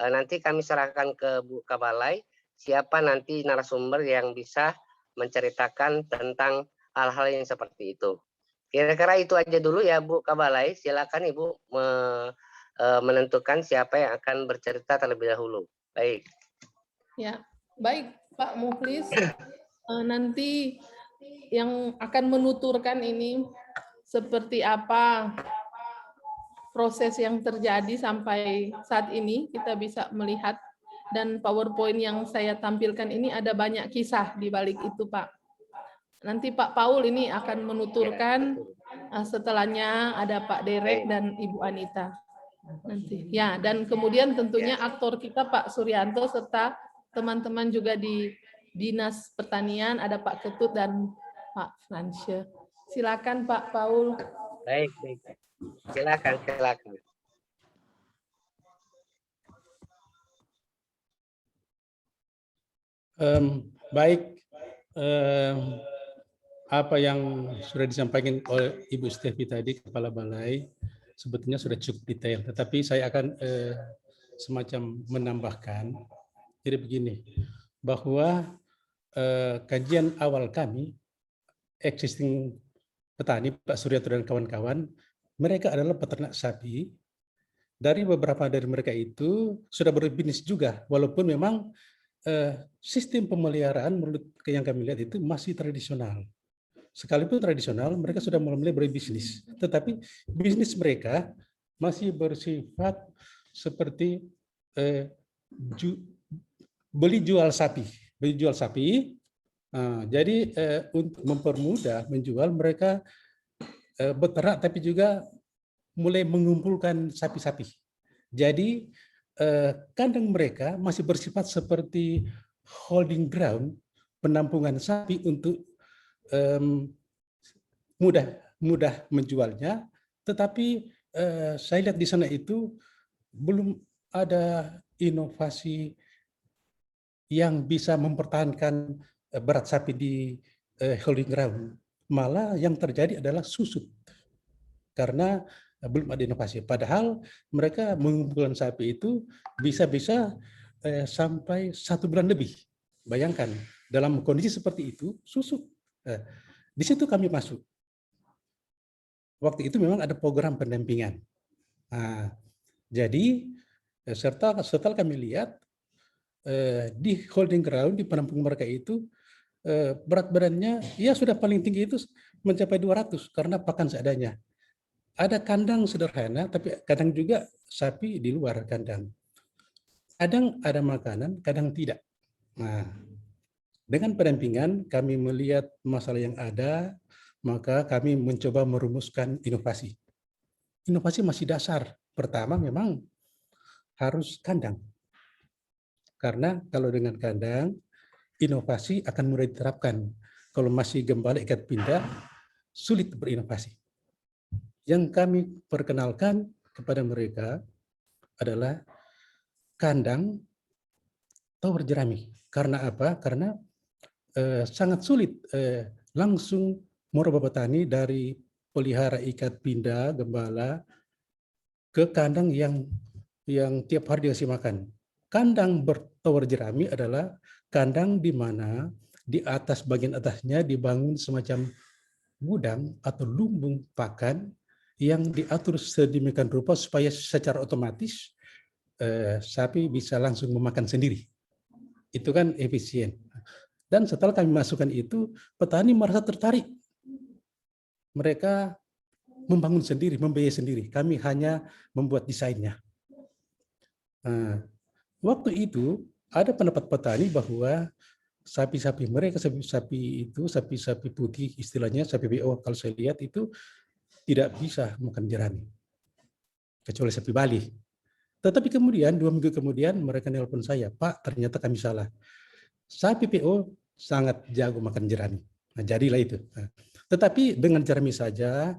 Nanti kami serahkan ke Bu Kabalai, siapa nanti narasumber yang bisa menceritakan tentang hal-hal yang seperti itu. Kira-kira itu aja dulu ya, Bu Kabalai. Silakan Ibu menentukan siapa yang akan bercerita terlebih dahulu. Baik. Ya, baik Pak Mukhlis. Nanti yang akan menuturkan ini seperti apa proses yang terjadi sampai saat ini, kita bisa melihat, dan PowerPoint yang saya tampilkan ini ada banyak kisah di balik itu, Pak. Nanti Pak Paul ini akan menuturkan, setelahnya ada Pak Derek dan Ibu Anita. Nanti. Ya, dan kemudian tentunya aktor kita Pak Suryanto serta teman-teman juga di Dinas Pertanian, ada Pak Ketut dan Pak Fransje. Silakan Pak Paul. Baik. Silakan. Baik, apa yang sudah disampaikan oleh Ibu Stefi tadi, Kepala Balai, sebetulnya sudah cukup detail. Tetapi saya akan semacam menambahkan. Jadi begini, bahwa kajian awal kami, existing petani, Pak Suryanto dan kawan-kawan, mereka adalah peternak sapi. Dari beberapa dari mereka itu sudah berbisnis juga, walaupun memang sistem pemeliharaan menurut yang kami lihat itu masih tradisional. Sekalipun tradisional, mereka sudah mulai berbisnis. Tetapi bisnis mereka masih bersifat seperti beli jual sapi. Jadi untuk mempermudah menjual, mereka beternak tapi juga mulai mengumpulkan sapi-sapi. Jadi kandang mereka masih bersifat seperti holding ground, penampungan sapi untuk mudah menjualnya. Tetapi saya lihat di sana itu belum ada inovasi yang bisa mempertahankan berat sapi di holding ground. Malah yang terjadi adalah susut karena belum ada inovasi. Padahal mereka mengumpulkan sapi itu bisa-bisa sampai 1 bulan lebih. Bayangkan dalam kondisi seperti itu susut. Di situ kami masuk. Waktu itu memang ada program pendampingan. Jadi setelah kami lihat di holding ground, di penampung mereka itu berat badannya ya sudah paling tinggi itu mencapai 200 karena pakan seadanya. Ada kandang sederhana, tapi kadang juga sapi di luar kandang. Kadang ada makanan, kadang tidak. Nah, dengan pendampingan kami melihat masalah yang ada, maka kami mencoba merumuskan inovasi. Inovasi masih dasar. Pertama memang harus kandang. Karena kalau dengan kandang, inovasi akan mulai diterapkan. Kalau masih gembala ikat pindah, sulit berinovasi. Yang kami perkenalkan kepada mereka adalah kandang tower jerami. Karena apa? Karena sangat sulit langsung merubah petani dari pelihara ikat pindah, gembala, ke kandang yang tiap hari dikasih makan. Kandang bertower jerami adalah kandang di mana di atas bagian atasnya dibangun semacam gudang atau lumbung pakan yang diatur sedemikian rupa supaya secara otomatis sapi bisa langsung memakan sendiri. Itu kan efisien. Dan setelah kami masukkan itu, petani merasa tertarik. Mereka membangun sendiri, membiayai sendiri. Kami hanya membuat desainnya. Waktu itu ada pendapat petani bahwa sapi-sapi mereka, sapi-sapi putih istilahnya, sapi BO kalau saya lihat itu tidak bisa makan jerami. Kecuali sapi Bali. Tetapi kemudian 2 minggu kemudian mereka nelpon saya, Pak ternyata kami salah. Sapi PO sangat jago makan jerami. Nah, jadilah itu. Tetapi dengan jerami saja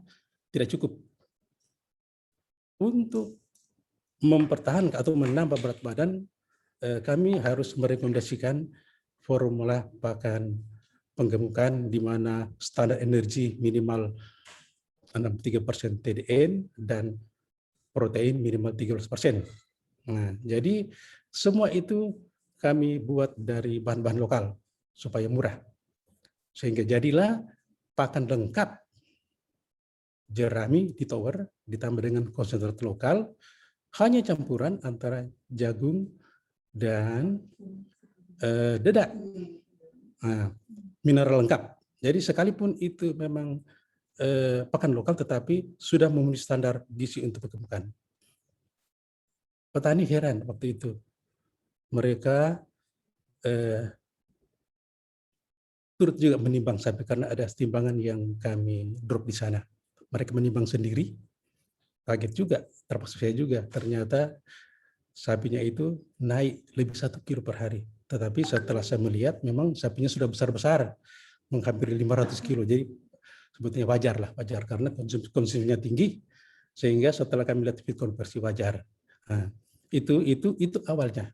tidak cukup. Untuk mempertahankan atau menambah berat badan, kami harus merekomendasikan formula pakan penggemukan di mana standar energi minimal 63% TDN dan protein minimal 13%. Nah, jadi semua itu kami buat dari bahan-bahan lokal supaya murah. Sehingga jadilah pakan lengkap jerami di tower ditambah dengan konsentrat lokal, hanya campuran antara jagung dan dedak. Nah, mineral lengkap. Jadi sekalipun itu memang pakan lokal tetapi sudah memenuhi standar gizi untuk perkebunan. Petani heran waktu itu. Mereka turut juga menimbang sapi karena ada timbangan yang kami drop di sana. Mereka menimbang sendiri. Kaget juga, termasuk saya juga. Ternyata sapinya itu naik lebih 1 kilo per hari. Tetapi setelah saya melihat, memang sapinya sudah besar-besar, menghampiri 500 kilo. Jadi sebetulnya wajar karena konsumsinya tinggi, sehingga setelah kami lihat feed konversi wajar. Nah, itu awalnya.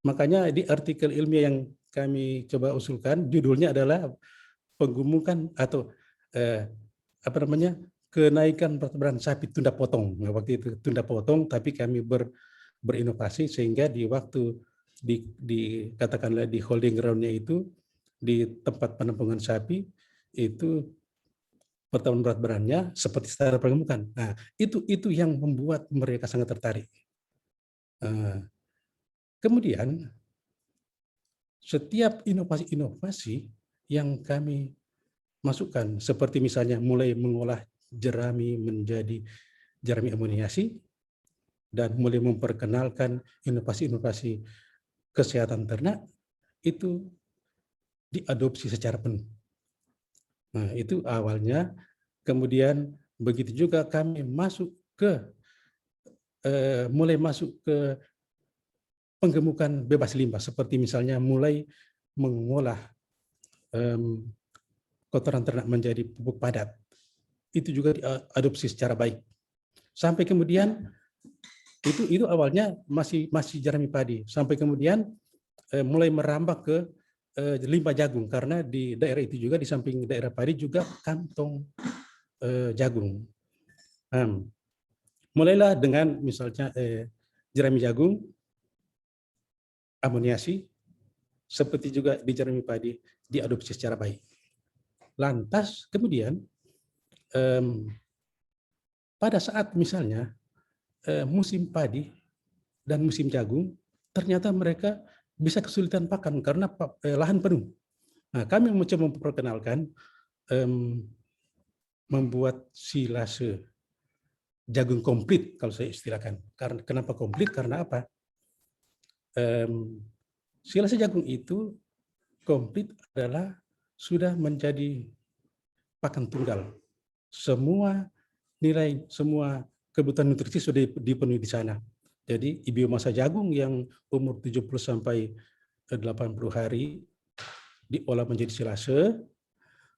Makanya di artikel ilmiah yang kami coba usulkan, judulnya adalah penggemukan atau kenaikan berat badan sapi tunda potong. Nah, waktu itu tunda potong, tapi kami berinovasi sehingga di waktu katakanlah di holding ground-nya itu di tempat penampungan sapi itu pertambahan berat badannya seperti standar penggemukan. Nah, itu yang membuat mereka sangat tertarik. Kemudian setiap inovasi-inovasi yang kami masukkan, seperti misalnya mulai mengolah jerami menjadi jerami amoniasi, dan mulai memperkenalkan inovasi-inovasi kesehatan ternak, itu diadopsi secara penuh. Nah, itu awalnya. Kemudian begitu juga kami mulai masuk ke penggemukan bebas limbah, seperti misalnya mulai mengolah kotoran ternak menjadi pupuk padat. Itu juga diadopsi secara baik. Sampai kemudian itu awalnya masih jerami padi, sampai kemudian mulai merambah ke limbah jagung, karena di daerah itu juga di samping daerah padi juga kantong jagung. Mulailah dengan misalnya jerami jagung, amoniasi, seperti juga di jerami padi diadopsi secara baik. Lantas kemudian pada saat misalnya musim padi dan musim jagung, ternyata mereka bisa kesulitan pakan karena lahan penuh. Nah, kami mencoba memperkenalkan membuat silase jagung komplit, kalau saya istilahkan. Karena kenapa komplit? Karena apa? Silase jagung itu komplit adalah sudah menjadi pakan tunggal. Semua nilai, semua kebutuhan nutrisi sudah dipenuhi di sana. Jadi biomasa jagung yang umur 70 sampai 80 hari diolah menjadi silase.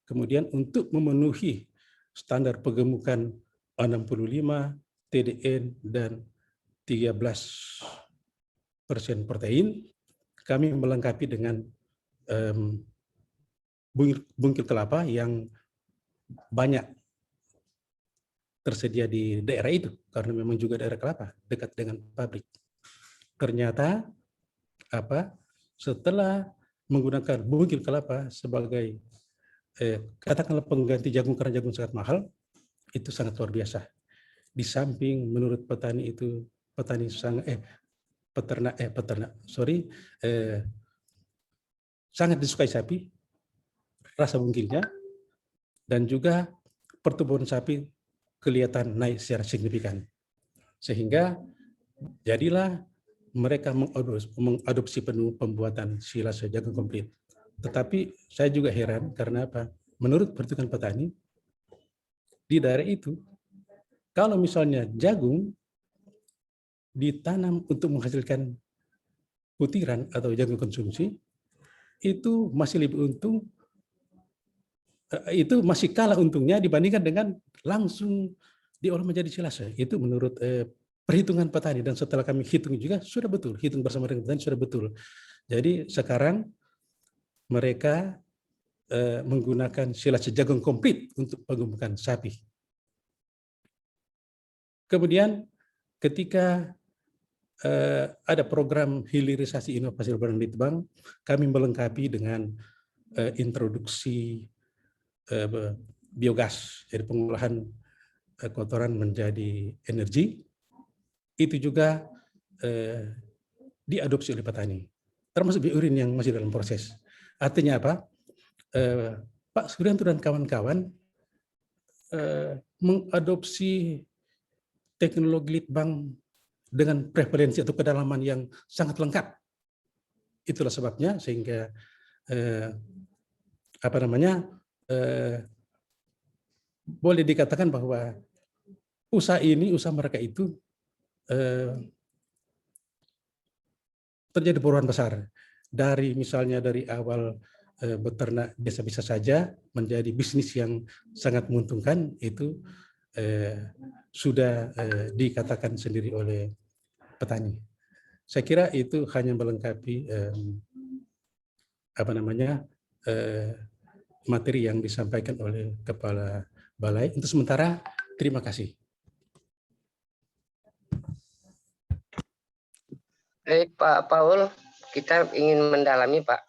Kemudian untuk memenuhi standar penggemukan 65, TDN, dan 13% protein, kami melengkapi dengan bungkil kelapa yang banyak tersedia di daerah itu, karena memang juga daerah kelapa, dekat dengan pabrik. Ternyata setelah menggunakan bungkil kelapa sebagai katakanlah pengganti jagung, karena jagung sangat mahal, itu sangat luar biasa. Di samping menurut petani itu, sangat disukai sapi, rasa bungkilnya, dan juga pertumbuhan sapi kelihatan naik secara signifikan. Sehingga jadilah mereka mengadopsi penuh pembuatan silase jagung komplit. Tetapi saya juga heran karena apa? Menurut perhitungan petani, di daerah itu, kalau misalnya jagung ditanam untuk menghasilkan putiran atau jagung konsumsi, itu masih lebih untung, itu masih kalah untungnya dibandingkan dengan langsung diolah menjadi silase. Itu menurut perhitungan petani, dan setelah kami hitung juga sudah betul, hitung bersama dengan petani sudah betul. Jadi sekarang mereka menggunakan silase jagung komplit untuk penggemukan sapi. Kemudian ketika ada program hilirisasi inovasi urban litbang, kami melengkapi dengan introduksi biogas, jadi pengolahan kotoran menjadi energi. Itu juga diadopsi oleh petani, termasuk biourin yang masih dalam proses. Artinya apa? Pak Suryanto dan kawan-kawan mengadopsi teknologi litbang dengan prevalensi atau kedalaman yang sangat lengkap. Itulah sebabnya sehingga boleh dikatakan bahwa usaha mereka itu terjadi perubahan besar. Dari misalnya dari awal beternak biasa-biasa saja menjadi bisnis yang sangat menguntungkan, itu sudah dikatakan sendiri oleh petani. Saya kira itu hanya melengkapi apa namanya materi yang disampaikan oleh Kepala Balai. Untuk sementara, terima kasih. Baik Pak Paul, kita ingin mendalami Pak.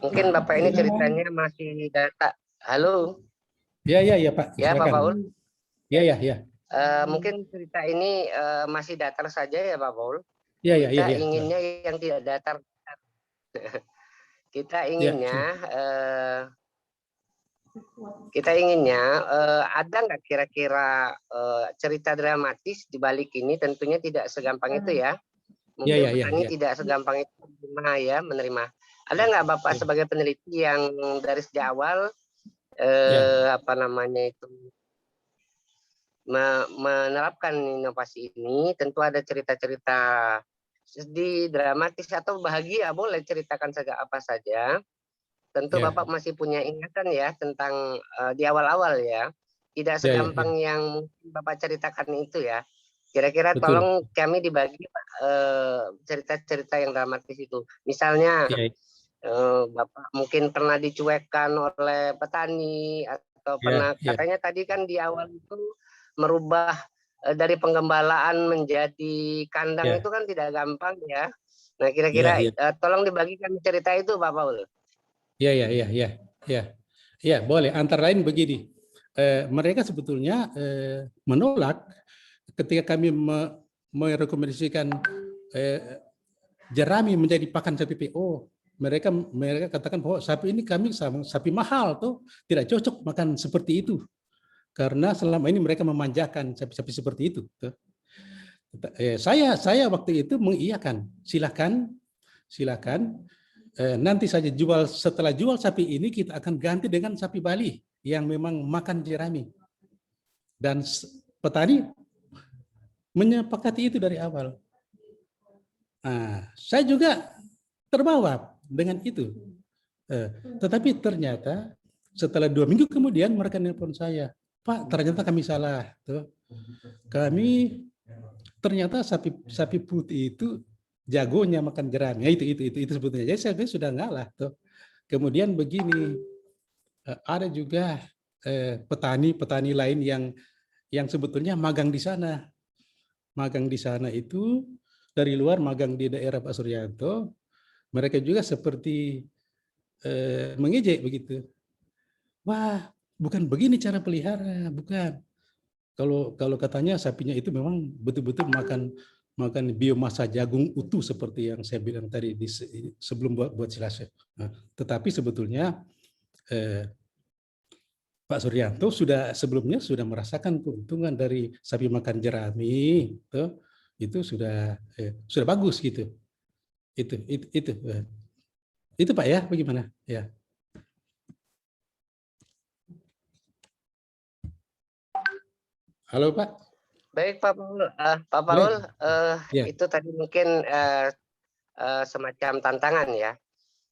Mungkin Bapak ini ceritanya masih data. Halo? Ya Pak. Ya Pak Silakan. Paul? Ya. Mungkin cerita ini masih datar saja ya Pak Paul? Ya. Kita inginnya yang tidak datar. Kita inginnya ada nggak kira-kira cerita dramatis di balik ini? Tentunya tidak segampang itu ya. Mungkin petani tidak segampang itu menerima. Ada nggak Bapak sebagai peneliti yang dari sejak awal apa namanya itu menerapkan inovasi ini? Tentu ada cerita-cerita sedih, dramatis atau bahagia, boleh ceritakan saja apa saja. Tentu Bapak masih punya ingatan ya tentang di awal-awal ya. Tidak segampang yang mungkin Bapak ceritakan itu ya. Kira-kira tolong kami dibagi cerita-cerita yang dramatis itu. Misalnya Bapak mungkin pernah dicuekkan oleh petani atau pernah katanya tadi kan di awal itu merubah dari penggembalaan menjadi kandang itu kan tidak gampang ya. Nah kira-kira tolong dibagikan cerita itu Pak Paul. Ya, boleh. Antara lain begini, mereka sebetulnya menolak ketika kami merekomendasikan jerami menjadi pakan sapi PO. Mereka katakan bahwa sapi ini kami sapi mahal tuh, tidak cocok makan seperti itu. Karena selama ini mereka memanjakan sapi-sapi seperti itu. Saya waktu itu mengiyakan, silakan. Nanti saja setelah jual sapi ini kita akan ganti dengan sapi Bali yang memang makan jerami. Dan petani menyepakati itu dari awal. Nah, saya juga terbawa dengan itu. Tetapi ternyata setelah 2 minggu kemudian mereka nelpon saya, Pak, ternyata kami salah. Kami ternyata sapi putih itu jagonya makan jerami. Itu sebetulnya. Jadi saya sudah ngalah. Kemudian begini, ada juga petani lain yang sebetulnya magang di sana. Magang di sana itu dari luar, magang di daerah Pak Suryanto, mereka juga seperti mengejek begitu. Wah, bukan begini cara pelihara, bukan. Kalau katanya sapinya itu memang betul-betul makan biomasa jagung utuh seperti yang saya bilang tadi sebelum buat silase. Nah, tetapi sebetulnya Pak Suryanto sebelumnya sudah merasakan keuntungan dari sapi makan jerami, itu sudah bagus gitu. Itu Pak ya, bagaimana? Ya. Halo Pak. Baik Pak Paul, Pak Paul itu tadi mungkin semacam tantangan ya.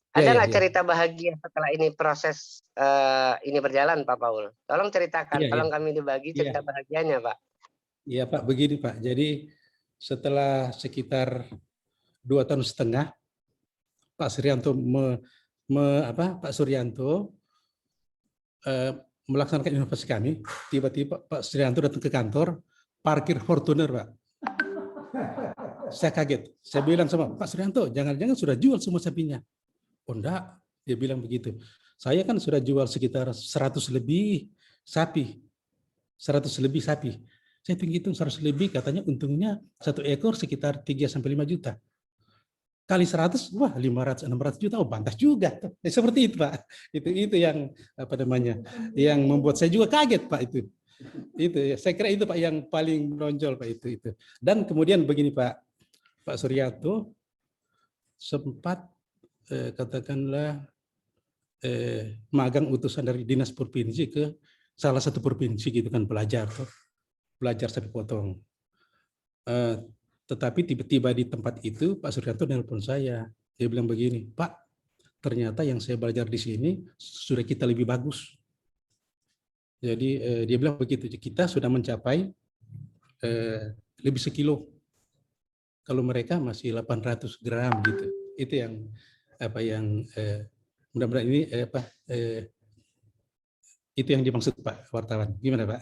Ada nggak cerita bahagia setelah ini proses ini berjalan Pak Paul? Tolong ceritakan, tolong kami dibagi cerita bahagianya Pak. Iya Pak, begini Pak. Jadi setelah sekitar 2,5 tahun, Pak Suryanto Pak Suryanto melaksanakan inovasi kami. Tiba-tiba Pak Suryanto datang ke kantor, parkir Fortuner Pak. Saya kaget. Saya bilang sama Pak Suryanto, jangan-jangan sudah jual semua sapinya. Oh enggak, dia bilang begitu. Saya kan sudah jual sekitar 100 lebih sapi. Saya hitung 100 lebih, katanya untungnya 1 ekor sekitar 3-5 juta. Kali 100, wah 500-600 juta, oh pantas juga. Seperti itu Pak. Itu yang apa namanya, yang membuat saya juga kaget Pak itu. Saya kira itu Pak yang paling menonjol Pak itu. Dan kemudian begini Pak Suryanto sempat katakanlah magang utusan dari dinas provinsi ke salah satu provinsi gitu kan, belajar sapi potong. Tetapi tiba-tiba di tempat itu Pak Suryanto nelpon saya. Dia bilang begini, Pak, ternyata yang saya belajar di sini sudah kita lebih bagus. Jadi dia bilang begitu, kita sudah mencapai lebih sekilo. Kalau mereka masih 800 gram gitu. Itu yang apa yang mudah-mudahan ini itu yang dimaksud Pak wartawan. Gimana Pak?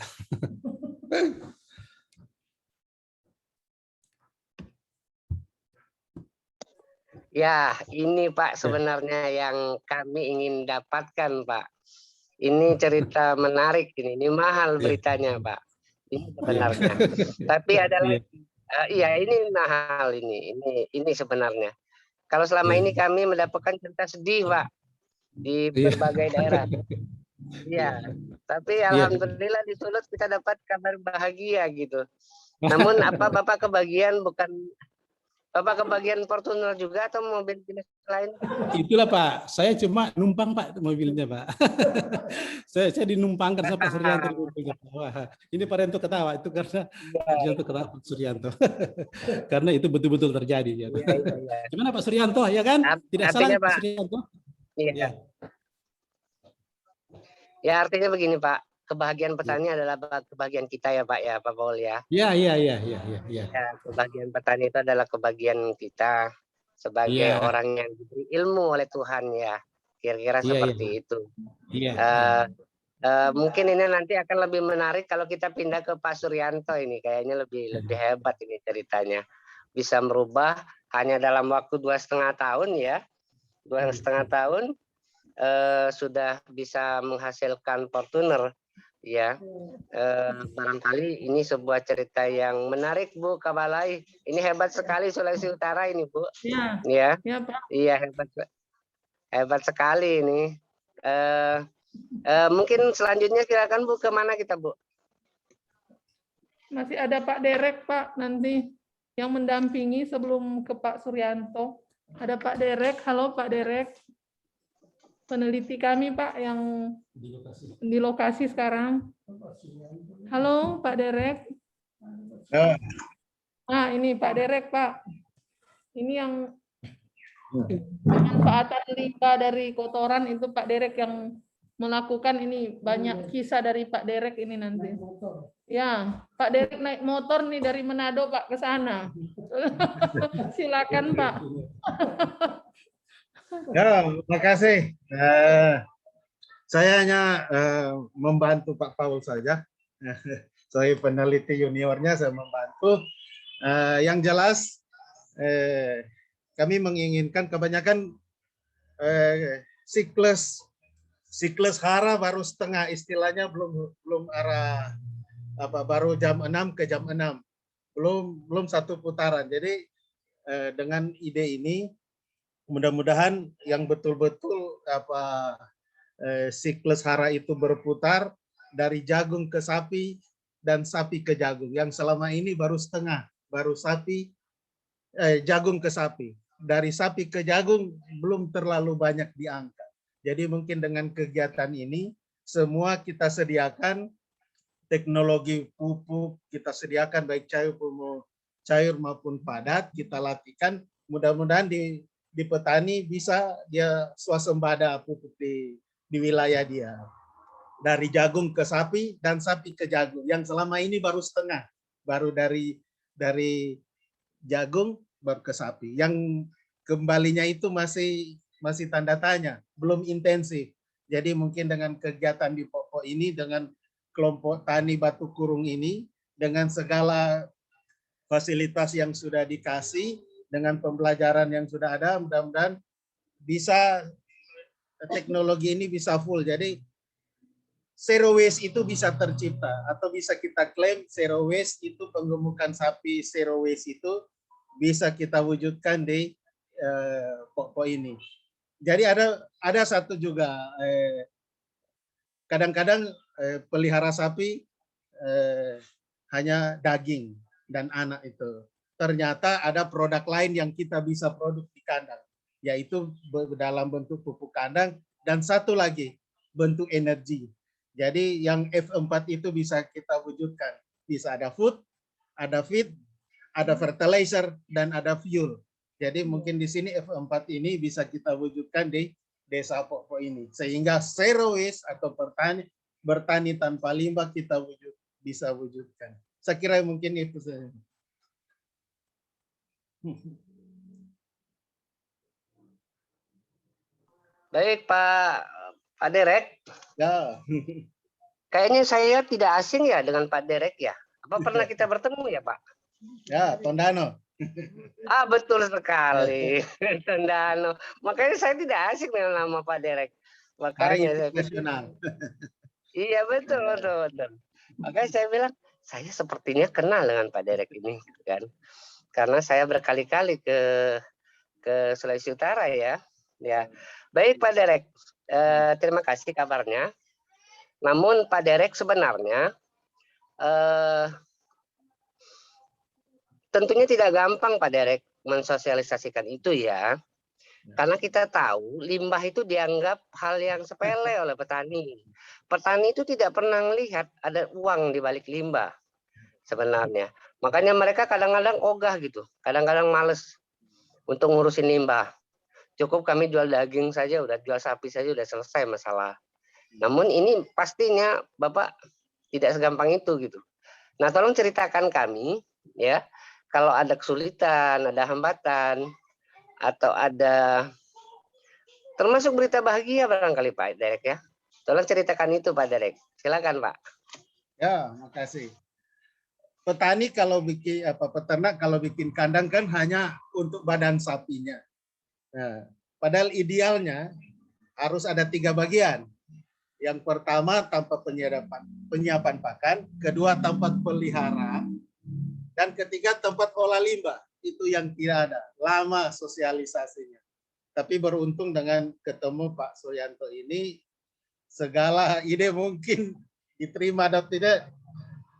Ya, ini Pak sebenarnya yang kami ingin dapatkan Pak. Ini cerita menarik ini mahal beritanya Pak. Ini sebenarnya. Tapi ada lagi. Iya, ini mahal ini sebenarnya. Kalau selama ini kami mendapatkan cerita sedih Pak di berbagai daerah. Iya. Tapi alhamdulillah di Sulut kita dapat kabar bahagia gitu. Namun apa Bapak kebagian Fortuner juga atau mobil jenis lain? Itulah Pak, saya cuma numpang Pak mobilnya Pak. saya dinumpangkan sama Pak Suryanto di mobilnya. Wah, ini Pak Rento ketawa itu karena Pak Suryanto ketawa Pak Suryanto. Karena itu betul-betul terjadi. Ya. Gimana Pak Suryanto ya kan? Tidak salah Pak Suryanto? Iya. Ya artinya begini Pak, kebahagiaan petani adalah kebahagiaan kita ya Pak ya, Pak Paul ya. Iya. Ya, kebahagiaan petani itu adalah kebahagiaan kita sebagai orang yang diberi ilmu oleh Tuhan ya. Kira-kira seperti itu. Mungkin ini nanti akan lebih menarik kalau kita pindah ke Pak Suryanto ini. Kayaknya lebih hebat ini ceritanya. Bisa merubah hanya dalam waktu 2,5 tahun ya. 2,5 tahun sudah bisa menghasilkan Fortuner. Ya, barangkali ini sebuah cerita yang menarik Bu Kabalai. Ini hebat sekali Sulawesi Utara ini Bu. Iya. Ya, Pak. Iya hebat sekali ini. Mungkin selanjutnya silakan Bu, kemana kita Bu? Masih ada Pak Derek Pak nanti yang mendampingi sebelum ke Pak Suryanto. Ada Pak Derek. Halo Pak Derek. Peneliti kami Pak yang di lokasi sekarang. Halo Pak Derek. Nah ini Pak Derek Pak. Ini yang pemanfaatan limbah dari kotoran itu Pak Derek yang melakukan ini. Banyak kisah dari Pak Derek ini nanti. Ya, Pak Derek naik motor nih dari Manado Pak ke sana. Silakan Pak. Ya, terima kasih. Saya hanya membantu Pak Paul saja. Saya peneliti juniornya, saya membantu. Yang jelas, kami menginginkan kebanyakan siklus hara baru setengah, istilahnya belum arah baru jam 6 ke jam 6, belum satu putaran. Jadi dengan ide ini mudah-mudahan yang betul-betul siklus hara itu berputar dari jagung ke sapi dan sapi ke jagung. Yang selama ini baru setengah, baru jagung ke sapi. Dari sapi ke jagung belum terlalu banyak diangkat. Jadi mungkin dengan kegiatan ini semua kita sediakan teknologi pupuk, kita sediakan baik cair maupun padat, kita latihkan. Mudah-mudahan di petani bisa dia swasembada pupuk di wilayah dia. Dari jagung ke sapi dan sapi ke jagung. Yang selama ini baru setengah. Baru dari jagung baru ke sapi. Yang kembalinya itu masih tanda tanya, belum intensif. Jadi mungkin dengan kegiatan di pokok ini, dengan kelompok tani Batu Kurung ini, dengan segala fasilitas yang sudah dikasih, dengan pembelajaran yang sudah ada, mudah-mudahan bisa teknologi ini bisa full. Jadi zero waste itu bisa tercipta, atau bisa kita klaim zero waste itu, penggemukan sapi zero waste itu bisa kita wujudkan di pokok ini. Jadi ada satu juga, kadang-kadang pelihara sapi hanya daging dan anak itu. Ternyata ada produk lain yang kita bisa produk di kandang, yaitu dalam bentuk pupuk kandang, dan satu lagi bentuk energi. Jadi yang F4 itu bisa kita wujudkan. Bisa ada food, ada feed, ada fertilizer, dan ada fuel. Jadi mungkin di sini F4 ini bisa kita wujudkan di desa pokok ini. Sehingga zero waste atau bertani tanpa limbah kita bisa wujudkan. Saya kira mungkin itu saja. Baik Pak Derek. Ya. Kayaknya saya tidak asing ya dengan Pak Derek ya. Apa pernah kita bertemu ya Pak? Ya, Tondano. Betul sekali. Tondano. Makanya saya tidak asing dengan nama Pak Derek. Hari Makanya saya pikir, internasional. iya betul. Makanya saya bilang, saya sepertinya kenal dengan Pak Derek ini, gitu kan? Karena saya berkali-kali ke Sulawesi Utara ya. Ya, baik Pak Derek. Terima kasih kabarnya. Namun Pak Derek sebenarnya tentunya tidak gampang Pak Derek mensosialisasikan itu ya. Karena kita tahu limbah itu dianggap hal yang sepele oleh petani. Petani itu tidak pernah melihat ada uang di balik limbah sebenarnya. Makanya mereka kadang-kadang ogah gitu, kadang-kadang males untuk ngurusin limbah. Cukup kami jual daging saja, udah jual sapi saja udah selesai masalah. Namun ini pastinya Bapak tidak segampang itu gitu. Nah, tolong ceritakan kami ya, kalau ada kesulitan, ada hambatan, atau ada termasuk berita bahagia barangkali Pak Derek ya. Tolong ceritakan itu Pak Derek. Silakan Pak. Ya, makasih. Petani kalau bikin peternak kalau bikin kandang kan hanya untuk badan sapinya. Nah, padahal idealnya harus ada 3 bagian. Yang pertama tempat penyiapan pakan, kedua tempat pelihara, dan ketiga tempat olah limbah. Itu yang tidak ada. Lama sosialisasinya. Tapi beruntung dengan ketemu Pak Suryanto ini, segala ide mungkin diterima atau tidak,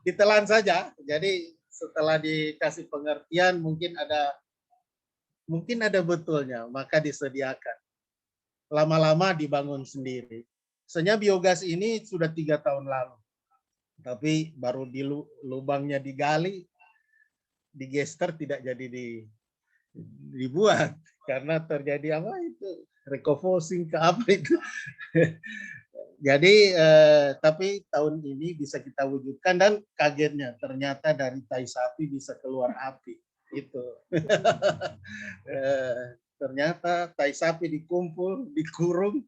ditelan saja. Jadi setelah dikasih pengertian mungkin ada betulnya, maka disediakan. Lama-lama dibangun sendiri. Sebenarnya biogas ini sudah 3 tahun lalu. Tapi baru di lubangnya digali, digester tidak jadi dibuat. Karena terjadi apa itu? Recovosing ke apa itu? Jadi tapi tahun ini bisa kita wujudkan dan kagetnya ternyata dari tai sapi bisa keluar api itu. Ternyata tai sapi dikumpul, dikurung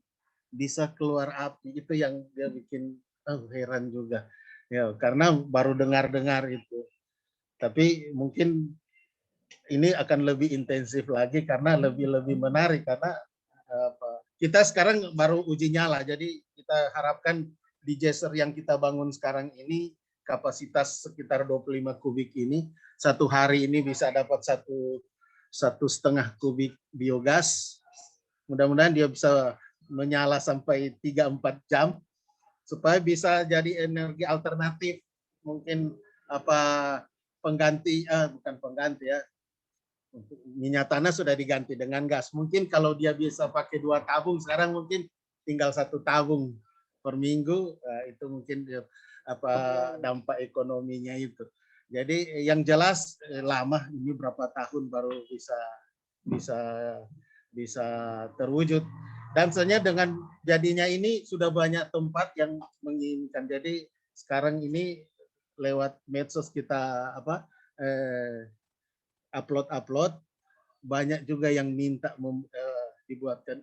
bisa keluar api, itu yang dia bikin heran juga ya, karena baru dengar-dengar itu. Tapi mungkin ini akan lebih intensif lagi karena lebih menarik karena kita sekarang baru uji nyala. Jadi kita harapkan di Jeser yang kita bangun sekarang ini kapasitas sekitar 25 kubik ini, satu hari ini bisa dapat 1,5 kubik biogas. Mudah-mudahan dia bisa menyala sampai 3-4 jam supaya bisa jadi energi alternatif. Mungkin pengganti bukan pengganti ya. Minyak tanah sudah diganti dengan gas. Mungkin kalau dia bisa pakai 2 tabung, sekarang mungkin tinggal 1 tabung per minggu. Itu mungkin dampak ekonominya itu. Jadi yang jelas lama, ini berapa tahun baru bisa terwujud. Dan sebenarnya dengan jadinya ini sudah banyak tempat yang menginginkan. Jadi sekarang ini lewat medsos kita upload, banyak juga yang minta dibuatkan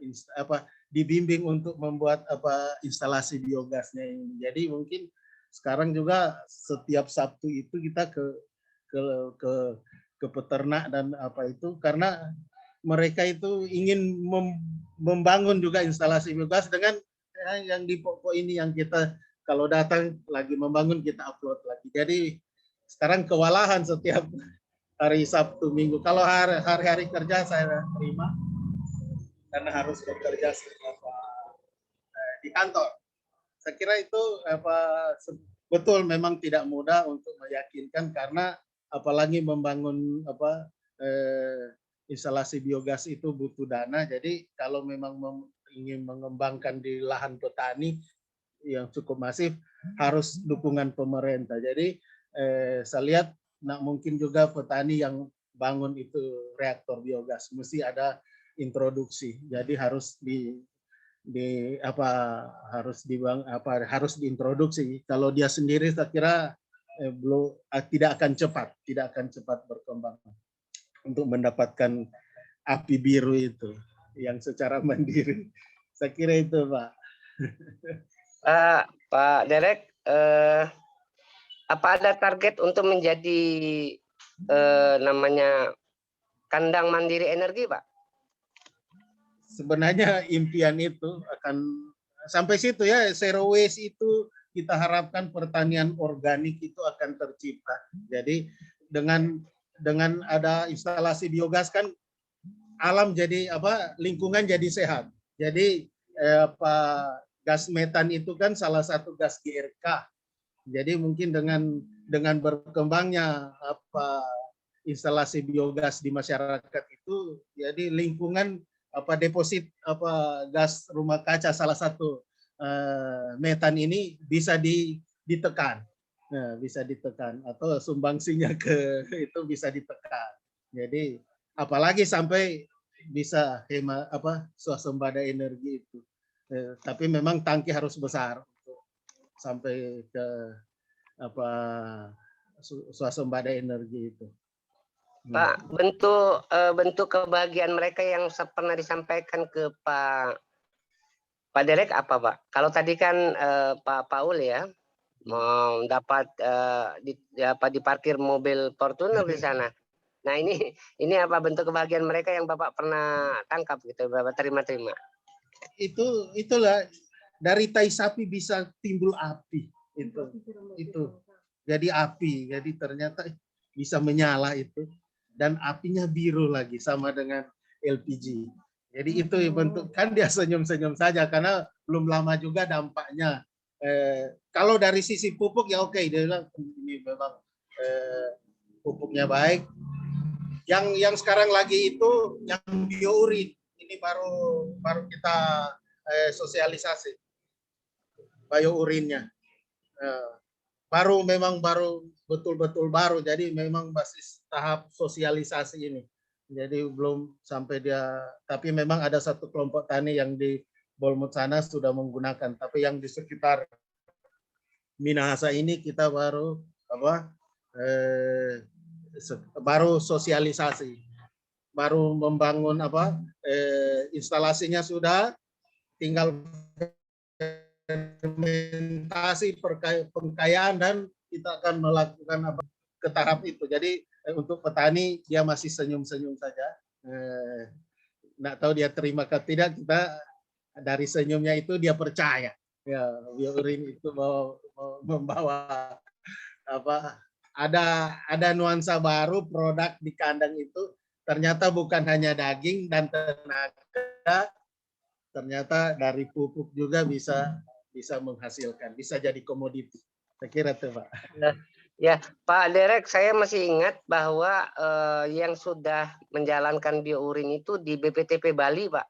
dibimbing untuk membuat instalasi biogasnya ini. Jadi mungkin sekarang juga setiap Sabtu itu kita ke peternak dan karena mereka itu ingin membangun juga instalasi biogas dengan yang di pokok ini yang kita kalau datang lagi membangun kita upload lagi. Jadi sekarang kewalahan setiap hari Sabtu Minggu. Kalau hari-hari kerja saya terima karena harus bekerja di kantor. Saya kira itu betul memang tidak mudah untuk meyakinkan karena apalagi membangun instalasi biogas itu butuh dana. Jadi kalau memang ingin mengembangkan di lahan petani yang cukup masif harus dukungan pemerintah. Jadi saya lihat mungkin juga petani yang bangun itu reaktor biogas mesti ada introduksi. Jadi harus harus diintroduksi. Kalau dia sendiri saya kira tidak akan cepat berkembang untuk mendapatkan api biru itu yang secara mandiri. Saya kira itu, Pak. Pak Derek, apa ada target untuk menjadi namanya kandang mandiri energi, Pak? Sebenarnya impian itu akan sampai situ ya, zero waste itu kita harapkan pertanian organik itu akan tercipta. Jadi dengan ada instalasi biogas kan alam jadi lingkungan jadi sehat. Jadi gas metan itu kan salah satu gas GRK. Jadi mungkin dengan berkembangnya instalasi biogas di masyarakat itu, jadi lingkungan deposit gas rumah kaca salah satu metan ini bisa ditekan. Nah, bisa ditekan atau sumbangsinya ke itu bisa ditekan. Jadi apalagi sampai bisa hemat swasembada energi itu. Tapi memang tangki harus besar untuk sampai ke swasembada energi itu. Pak, bentuk kebahagiaan mereka yang pernah disampaikan ke Pak Derek apa, Pak? Kalau tadi kan Pak Paul ya mau dapat diparkir mobil Fortuner di sana. Nah, ini apa bentuk kebahagiaan mereka yang Bapak pernah tangkap gitu, Bapak terima-terima? Itulah dari tai sapi bisa timbul api itu. Jadi api, jadi ternyata bisa menyala itu. Dan apinya biru lagi sama dengan LPG. Jadi itu bentuk, kan dia senyum-senyum saja karena belum lama juga dampaknya. Kalau dari sisi pupuk ya oke, dia bilang ini memang pupuknya baik. Yang sekarang lagi itu yang biourin, ini baru kita sosialisasi biourinnya. Baru betul-betul baru, jadi memang basis tahap sosialisasi ini. Jadi belum sampai tapi memang ada satu kelompok tani yang di Bolmut sana sudah menggunakan, tapi yang di sekitar Minahasa ini kita baru sosialisasi, baru membangun instalasinya sudah, tinggal implementasi pengkayaan dan kita akan melakukan ke tahap itu. Jadi untuk petani dia masih senyum-senyum saja. Nggak tahu dia terima atau tidak, kita dari senyumnya itu dia percaya. Ya, biourin itu membawa ada nuansa baru, produk di kandang itu ternyata bukan hanya daging dan tenaga, ternyata dari pupuk juga bisa menghasilkan, bisa jadi komoditi. Saya kira itu, Pak. Ya, Pak Derek, saya masih ingat bahwa yang sudah menjalankan biourin itu di BPTP Bali, Pak.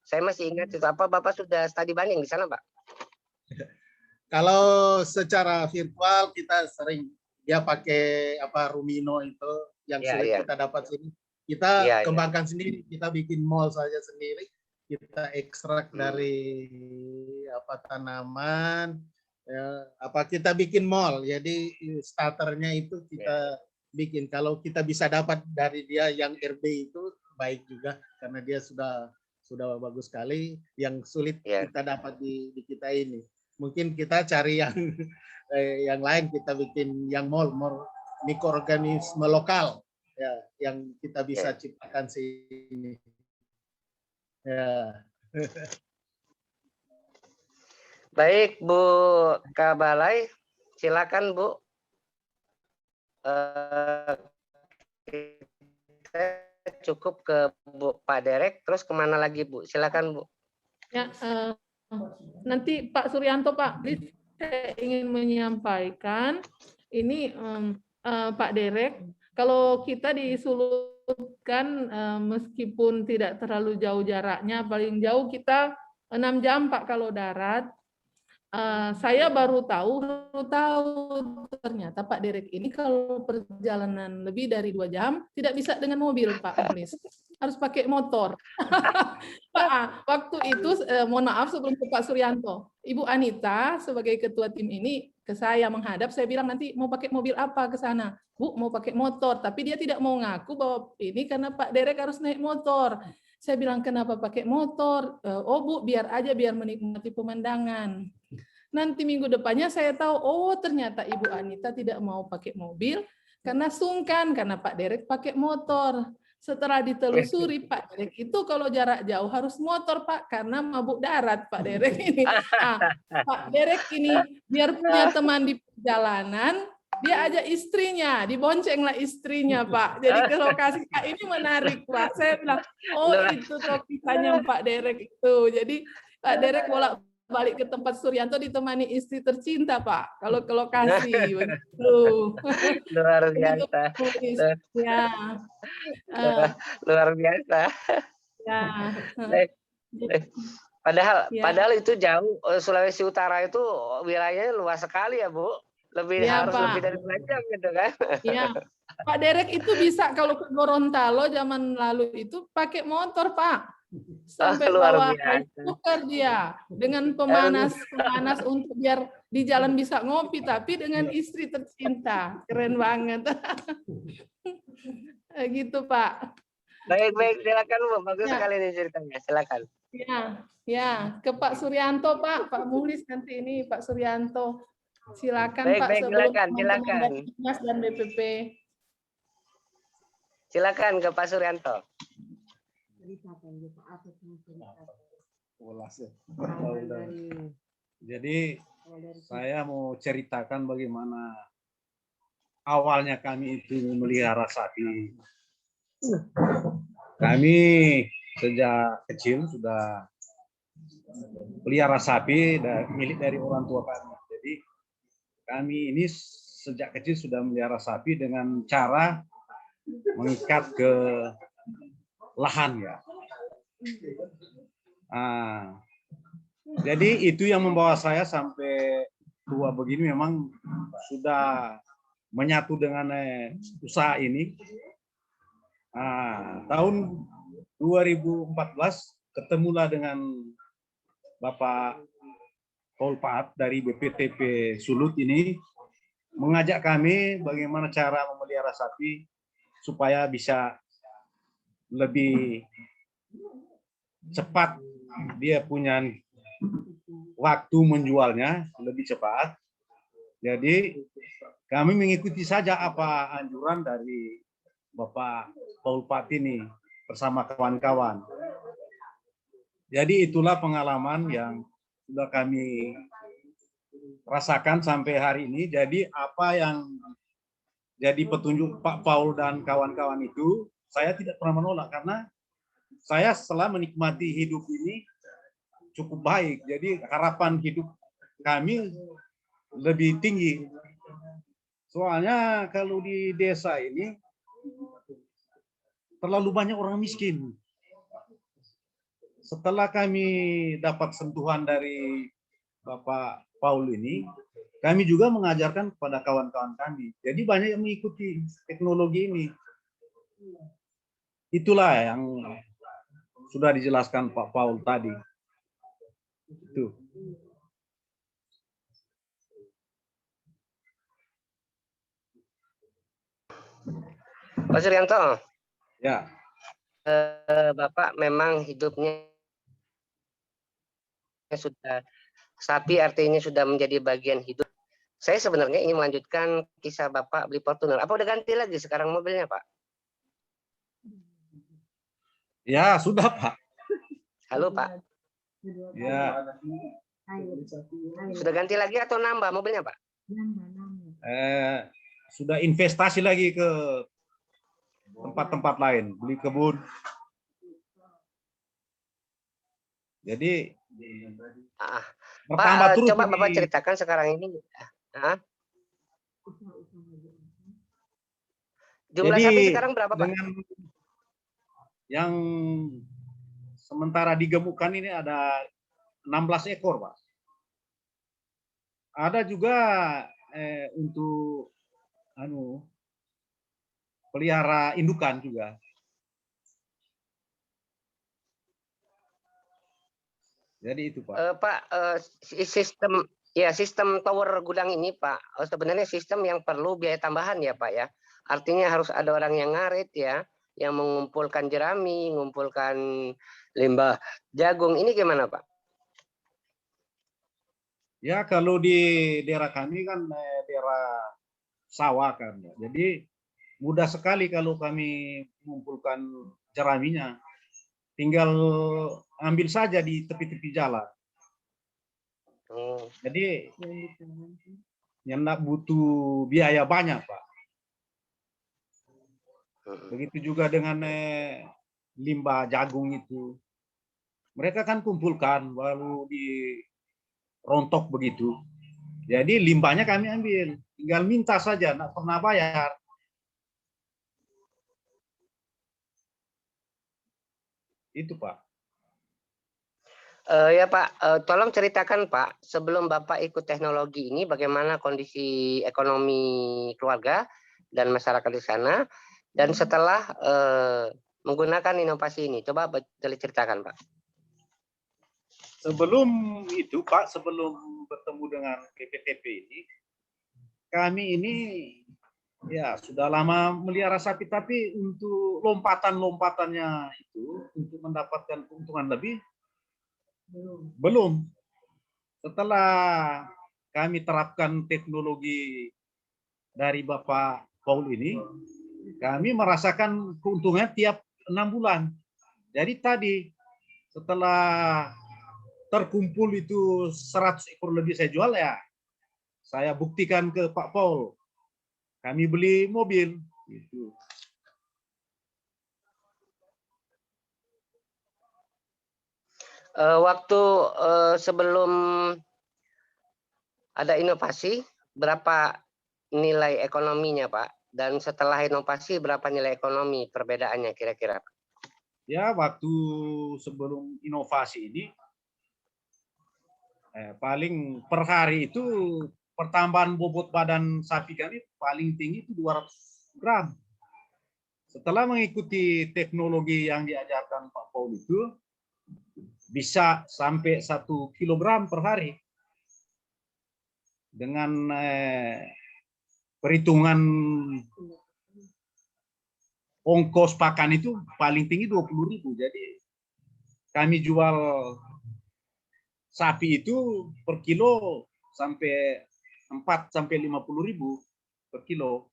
Saya masih ingat itu. Apa Bapak sudah studi banding di sana, Pak? Kalau secara virtual kita sering, dia pakai Rumino itu yang sulit kita dapat sini. Kita kembangkan sendiri, kita bikin mall saja sendiri. Kita ekstrak dari tanaman, kita bikin mall. Jadi starternya itu kita bikin. Kalau kita bisa dapat dari dia yang RB itu baik juga karena dia sudah bagus sekali. Yang sulit kita dapat di kita ini. Mungkin kita cari yang lain, kita bikin yang mall mikroorganisme lokal ya, yang kita bisa ciptakan sini. Ya. Baik, Bu Kabalai, silakan Bu. Kita cukup ke Pak Derek, terus kemana lagi Bu? Silakan Bu. Ya, nanti Pak Suryanto, Pak, saya ingin menyampaikan ini Pak Derek, kalau kita disulutkan meskipun tidak terlalu jauh jaraknya, paling jauh kita 6 jam Pak kalau darat. Saya baru tahu ternyata Pak Derek ini kalau perjalanan lebih dari 2 jam tidak bisa dengan mobil, Pak Mulis. Harus pakai motor. Pak, waktu itu mohon maaf sebelum ke Pak Suryanto, Ibu Anita sebagai ketua tim ini ke saya menghadap, saya bilang nanti mau pakai mobil apa ke sana? Bu, mau pakai motor, tapi dia tidak mau ngaku bahwa ini karena Pak Derek harus naik motor. Saya bilang, kenapa pakai motor? Oh Bu, biar aja, biar menikmati pemandangan. Nanti minggu depannya saya tahu, oh ternyata Ibu Anita tidak mau pakai mobil karena sungkan, karena Pak Derek pakai motor. Setelah ditelusuri, Pak Derek itu kalau jarak jauh harus motor, Pak, karena mabuk darat, Pak Derek ini. Pak Derek ini biar punya teman di perjalanan, dia ajak istrinya, diboncenglah istrinya, Pak. Jadi ke lokasi Kak, ini menarik, Pak. Saya bilang, oh itu topikanya Pak Derek itu. Jadi Pak Derek bolak-balik ke tempat Suryanto ditemani istri tercinta, Pak. Kalau ke lokasi, begitu. Luar Begitu, biasa. Pak Mulis. Ya. Luar biasa. Ya. Padahal itu jauh. Sulawesi Utara itu wilayahnya luas sekali ya, Bu. Lebih Ya, harus Pak. lebih dari 2 jam gitu kan. Iya. Pak Derek itu bisa kalau ke Gorontalo zaman lalu itu pakai motor, Pak. Sampai luar bawa biasa. rice cooker dia dengan pemanas untuk biar di jalan bisa ngopi, tapi dengan istri tercinta. Keren banget. Gitu, Pak. Baik, silakan Bu. Bagus Ya. sekali ini ceritanya. Silakan. Ya, ke Pak Suryanto, Pak Mulis nanti ini Pak Suryanto. Silakan Baik, Pak, sebelum silakan, teman-teman silakan. dari Dinas dan BPP. Silakan ke Pak Suryanto. Jadi saya mau ceritakan bagaimana awalnya kami itu memelihara sapi. Kami sejak kecil sudah pelihara sapi milik dari orang tua kami. Jadi kami ini sejak kecil sudah melihara sapi dengan cara mengikat ke lahan ya. Jadi itu yang membawa saya sampai tua begini, memang sudah menyatu dengan usaha ini. Tahun 2014 ketemulah dengan Bapak Paul Paat dari BPTP Sulut ini, mengajak kami bagaimana cara memelihara sapi supaya bisa lebih cepat dia punya waktu menjualnya lebih cepat. Jadi kami mengikuti saja apa anjuran dari Bapak Paul Paat ini bersama kawan-kawan. Jadi itulah pengalaman yang sudah kami rasakan sampai hari ini. Jadi apa yang jadi petunjuk Pak Paul dan kawan-kawan itu, saya tidak pernah menolak karena saya setelah menikmati hidup ini cukup baik. Jadi harapan hidup kami lebih tinggi. Soalnya kalau di desa ini terlalu banyak orang miskin. Setelah kami dapat sentuhan dari Bapak Paul ini, kami juga mengajarkan kepada kawan-kawan kami. Jadi banyak yang mengikuti teknologi ini. Itulah yang sudah dijelaskan Pak Paul tadi. Itu. Pak Suryanto. Ya. Bapak memang hidupnya sudah sapi, artinya sudah menjadi bagian hidup. Saya sebenarnya ingin melanjutkan kisah Bapak beli Fortuner. Apa udah ganti lagi sekarang mobilnya, Pak? Ya, sudah, Pak. Halo, Pak. Ya. Sudah ganti lagi atau nambah mobilnya, Pak? Sudah investasi lagi ke tempat-tempat lain, beli kebun. Jadi Pak, coba Bapak ceritakan sekarang ini. Jumlah jadi, sapi sekarang berapa, Pak? Dengan yang sementara digemukkan ini ada 16 ekor, Pak. Ada juga untuk pelihara indukan juga. Jadi itu, Pak. Pak, sistem tower gudang ini, Pak, sebenarnya sistem yang perlu biaya tambahan ya, Pak ya. Artinya harus ada orang yang ngarit ya, yang mengumpulkan jerami, mengumpulkan limbah jagung. Ini gimana, Pak? Ya, kalau di daerah kami kan daerah sawah kan. Jadi mudah sekali kalau kami mengumpulkan jeraminya. Tinggal ambil saja di tepi-tepi jalan. Jadi yang nak butuh biaya banyak, Pak. Begitu juga dengan limbah jagung itu. Mereka kan kumpulkan baru di rontok begitu. Jadi limbahnya kami ambil, tinggal minta saja, nggak pernah bayar. Itu Pak. Ya Pak, tolong ceritakan Pak, sebelum Bapak ikut teknologi ini bagaimana kondisi ekonomi keluarga dan masyarakat di sana, dan setelah menggunakan inovasi ini, coba ceritakan Pak. Sebelum itu Pak, sebelum bertemu dengan PPTP ini, kami ini ya sudah lama melihara sapi, tapi untuk lompatan-lompatannya itu untuk mendapatkan keuntungan lebih belum. Setelah kami terapkan teknologi dari Bapak Paul ini, kami merasakan keuntungan tiap 6 bulan. Jadi tadi setelah terkumpul itu 100 ekor lebih saya jual, ya saya buktikan ke Pak Paul. Kami beli mobil. Gitu. Waktu sebelum ada inovasi, berapa nilai ekonominya Pak? Dan setelah inovasi, berapa nilai ekonomi perbedaannya kira-kira? Ya, waktu sebelum inovasi ini, paling per hari itu pertambahan bobot badan sapi kami paling tinggi itu 200 gram. Setelah mengikuti teknologi yang diajarkan Pak Paul itu, bisa sampai 1 kilogram per hari. Dengan perhitungan ongkos pakan itu paling tinggi 20.000. Jadi kami jual sapi itu per kilo sampai 4 sampai 50.000 per kilo.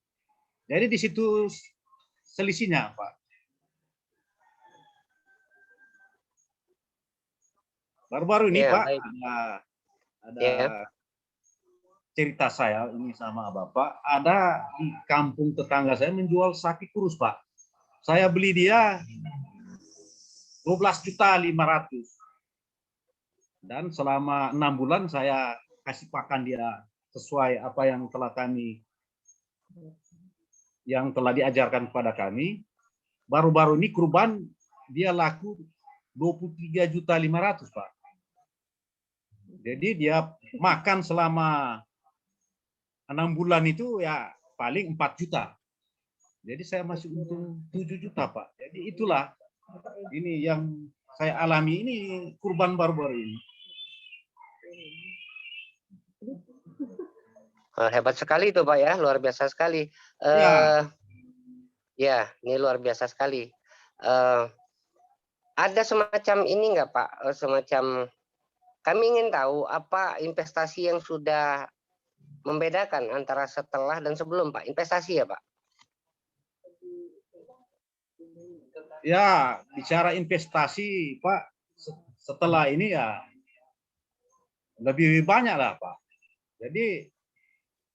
Jadi di situ selisihnya, Pak. Baru-baru ini ya, Pak, ada cerita saya ini sama Bapak. Ada di kampung tetangga saya menjual sapi kurus, Pak. Saya beli dia 12.500.000. Dan selama 6 bulan saya kasih pakan dia sesuai apa yang telah diajarkan kepada kami. Baru-baru ini kurban dia laku 23.500.000, Pak. Jadi dia makan selama 6 bulan itu ya paling 4 juta. Jadi saya masih untung 7 juta, Pak. Jadi itulah ini yang saya alami ini kurban baru-baru ini. Hebat sekali itu Pak ya, luar biasa sekali. Ya, ini luar biasa sekali. Ada semacam ini enggak Pak, semacam kami ingin tahu apa investasi yang sudah membedakan antara setelah dan sebelum Pak, investasi ya Pak? Ya, bicara investasi Pak, setelah ini ya lebih banyak lah Pak. Jadi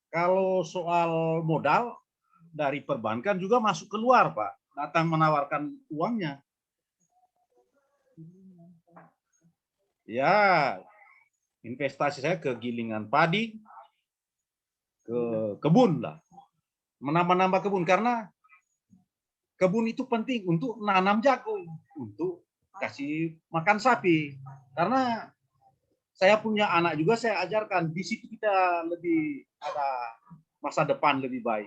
kalau soal modal dari perbankan juga masuk keluar Pak, datang menawarkan uangnya. Ya, investasi saya ke gilingan padi, ke kebun lah, menambah-nambah kebun, karena kebun itu penting untuk nanam jagung, untuk kasih makan sapi. Karena saya punya anak juga, saya ajarkan di situ kita lebih ada masa depan lebih baik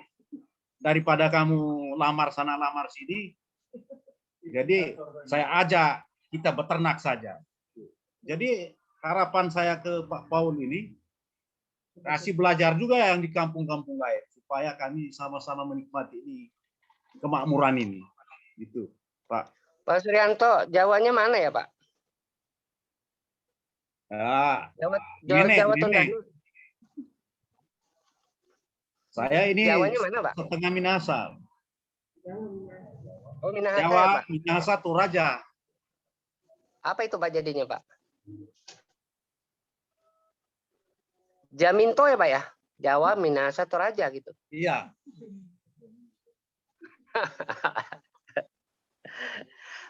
daripada kamu lamar sana lamar sini. Jadi saya ajak kita beternak saja. Jadi harapan saya ke Pak Paul ini, kasih belajar juga yang di kampung-kampung lain supaya kami sama-sama menikmati ini kemakmuran ini. Gitu, Pak. Pak Suryanto, Jawanya mana ya, Pak? Ah, Jawa nenek. Tondano. Saya ini Jawanya mana, Pak? setengah Minahasa. Oh, Minahasa ya, Jawa, Pak. Minahasa, Toraja. Apa itu Pak jadinya, Pak? Jaminto ya, Pak ya? Jawa, Minahasa, Toraja gitu. Iya.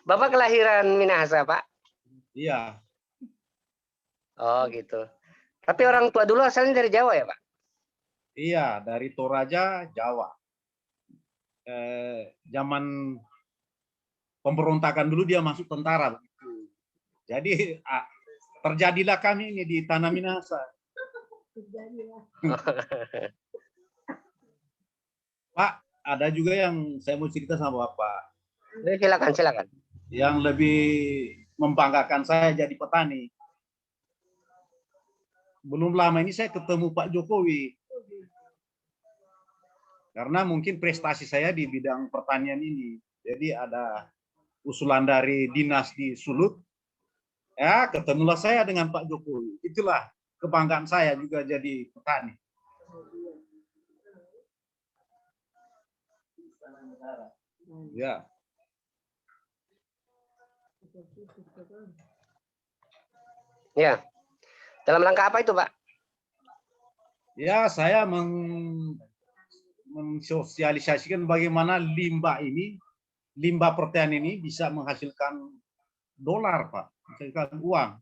Bapak kelahiran Minahasa, Pak? Iya. Oh, gitu. Tapi orang tua dulu asalnya dari Jawa ya, Pak? Iya, dari Toraja, Jawa. Zaman pemberontakan dulu dia masuk tentara. Jadi terjadilah kami ini di Tanah Minahasa. Pak, ada juga yang saya mau cerita sama Bapak. Silakan, silakan. Yang lebih membanggakan saya jadi petani. Belum lama ini saya ketemu Pak Jokowi. Karena mungkin prestasi saya di bidang pertanian ini. Jadi ada usulan dari dinas di Sulut. Ya, ketemulah saya dengan Pak Jokowi. Itulah kebanggaan saya juga jadi petani. Ya. Ya. Dalam rangka apa itu, Pak? Ya, saya mensosialisasikan bagaimana limbah pertanian ini bisa menghasilkan dolar, Pak, menghasilkan uang.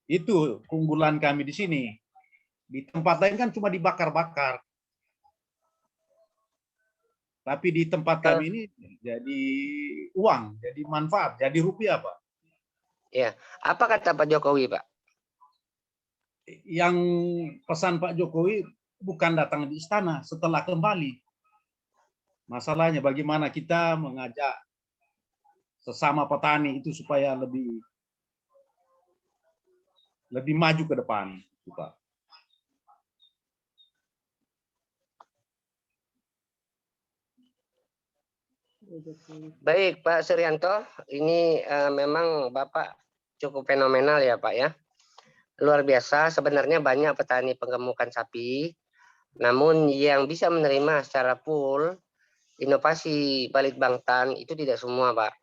Itu keunggulan kami di sini. Di tempat lain kan cuma dibakar-bakar. Tapi di tempat kami ini jadi uang, jadi manfaat, jadi rupiah, Pak. Ya. Apa kata Pak Jokowi, Pak? Yang pesan Pak Jokowi bukan datang di istana, setelah kembali. Masalahnya bagaimana kita mengajak sesama petani itu supaya lebih maju ke depan, Pak. Baik, Pak Suryanto, ini memang Bapak cukup fenomenal ya, Pak ya. Luar biasa, sebenarnya banyak petani penggemukan sapi, namun yang bisa menerima secara full inovasi Balitbangtan itu tidak semua, Pak.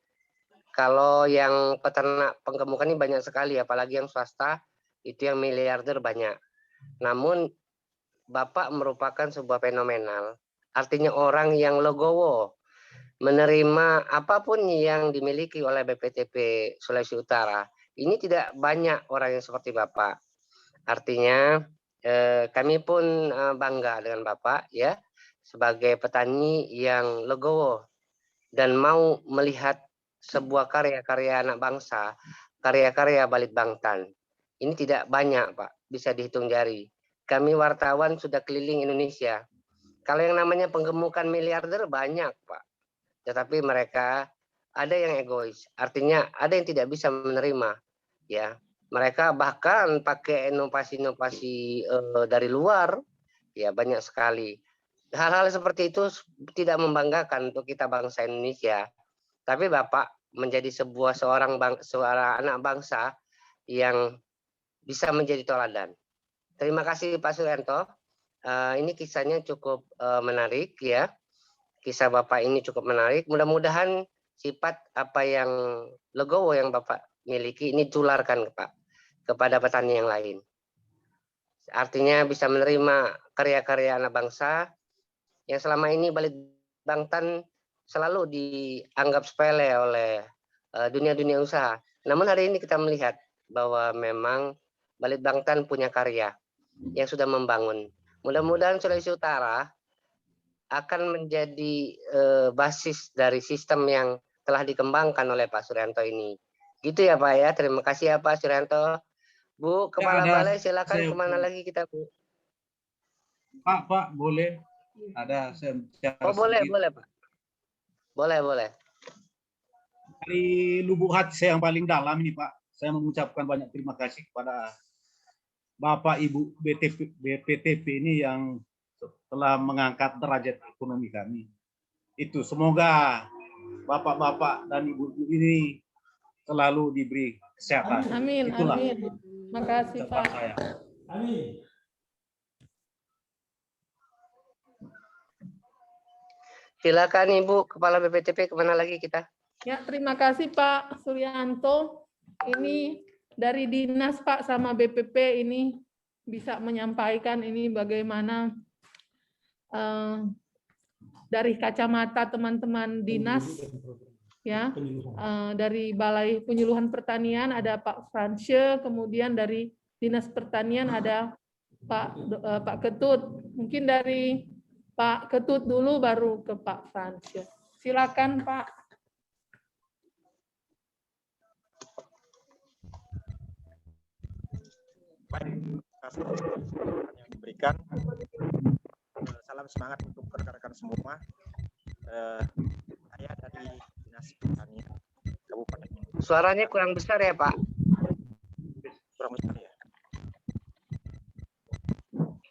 Kalau yang peternak penggemukan ini banyak sekali, apalagi yang swasta, itu yang miliarder banyak. Namun Bapak merupakan sebuah fenomenal, artinya orang yang legowo, menerima apapun yang dimiliki oleh BPTP Sulawesi Utara. Ini tidak banyak orang yang seperti Bapak. Artinya kami pun bangga dengan Bapak ya, sebagai petani yang legowo dan mau melihat sebuah karya-karya anak bangsa, karya-karya Balitbangtan. Ini tidak banyak, Pak, bisa dihitung jari. Kami wartawan sudah keliling Indonesia. Kalau yang namanya penggemukan miliarder banyak, Pak. Tetapi mereka ada yang egois, artinya ada yang tidak bisa menerima, ya. Mereka bahkan pakai inovasi-inovasi dari luar, ya banyak sekali. Hal-hal seperti itu tidak membanggakan untuk kita bangsa Indonesia. Tapi Bapak menjadi seorang anak bangsa yang bisa menjadi teladan. Terima kasih Pak Suryanto. Ini kisahnya cukup menarik ya. Kisah Bapak ini cukup menarik. Mudah-mudahan sifat apa yang legowo yang Bapak miliki ini tularkan Pak kepada petani yang lain. Artinya bisa menerima karya-karya anak bangsa yang selama ini Balitbangtan selalu dianggap sepele oleh dunia-dunia usaha. Namun hari ini kita melihat bahwa memang Balitbangtan punya karya yang sudah membangun. Mudah-mudahan Sulawesi Utara akan menjadi basis dari sistem yang telah dikembangkan oleh Pak Suryanto ini. Gitu ya Pak ya, terima kasih ya Pak Suryanto. Bu, Kepala Balai silakan kemana lagi kita Bu? Pak, boleh? Ada saya Oh boleh Pak. Boleh. Dari lubuk hati saya yang paling dalam ini Pak, saya mengucapkan banyak terima kasih kepada Bapak Ibu BPTP ini yang telah mengangkat derajat ekonomi kami. Itu semoga bapak-bapak dan ibu-ibu ini selalu diberi kesehatan. Amin, Itulah amin. Makasih ucapan Pak. saya. Silakan Ibu Kepala BPTP, kemana lagi kita? Ya, terima kasih Pak Suryanto. Ini dari dinas Pak sama BPP ini bisa menyampaikan ini bagaimana dari kacamata teman-teman dinas, ya, dari Balai Penyuluhan Pertanian ada Pak Fransje, kemudian dari Dinas Pertanian ada Pak Ketut. Mungkin dari Pak Ketut dulu baru ke Pak Fransje. Silakan Pak. Baik, terima kasih yang diberikan. Salam semangat untuk rekan-rekan semua. Saya dari Dinas Pertanian Kabupaten. Suaranya kurang besar ya Pak? Kurang besar ya.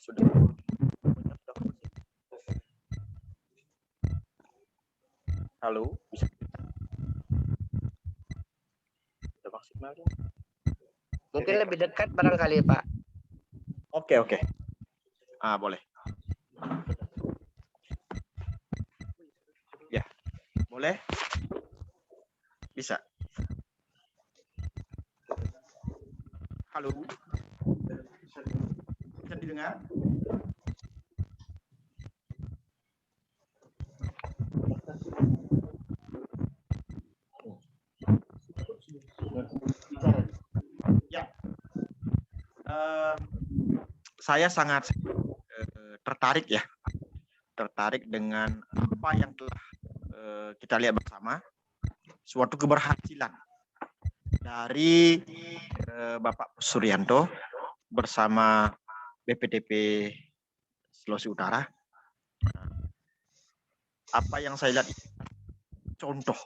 Sudah. Halo, bisa? Sudah maksimal ya? Mungkin lebih dekat barangkali Pak. Oke. Boleh. Ya, boleh? Bisa. Halo. Bisa didengar? Ya. Saya sangat tertarik dengan apa yang telah kita lihat bersama, suatu keberhasilan dari Bapak Suryanto bersama BPTP Sulawesi Utara. Apa yang saya lihat contoh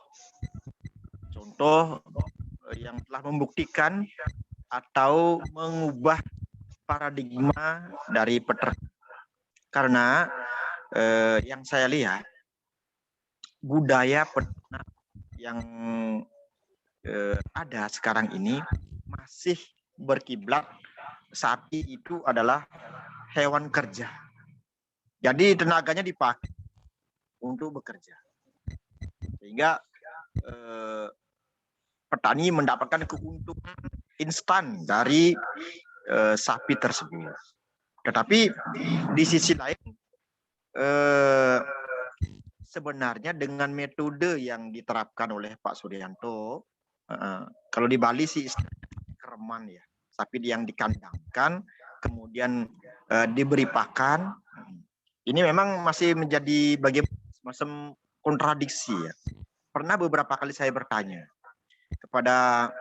yang telah membuktikan atau mengubah paradigma dari peternak. Karena yang saya lihat budaya peternak yang ada sekarang ini masih berkiblat sapi itu adalah hewan kerja. Jadi tenaganya dipakai untuk bekerja. Sehingga petani mendapatkan keuntungan instan dari sapi tersebut. Tetapi di sisi lain sebenarnya dengan metode yang diterapkan oleh Pak Suryanto, kalau di Bali sih kereman ya, sapi yang dikandangkan kemudian diberi pakan, ini memang masih menjadi semacam kontradiksi ya. Pernah beberapa kali saya bertanya kepada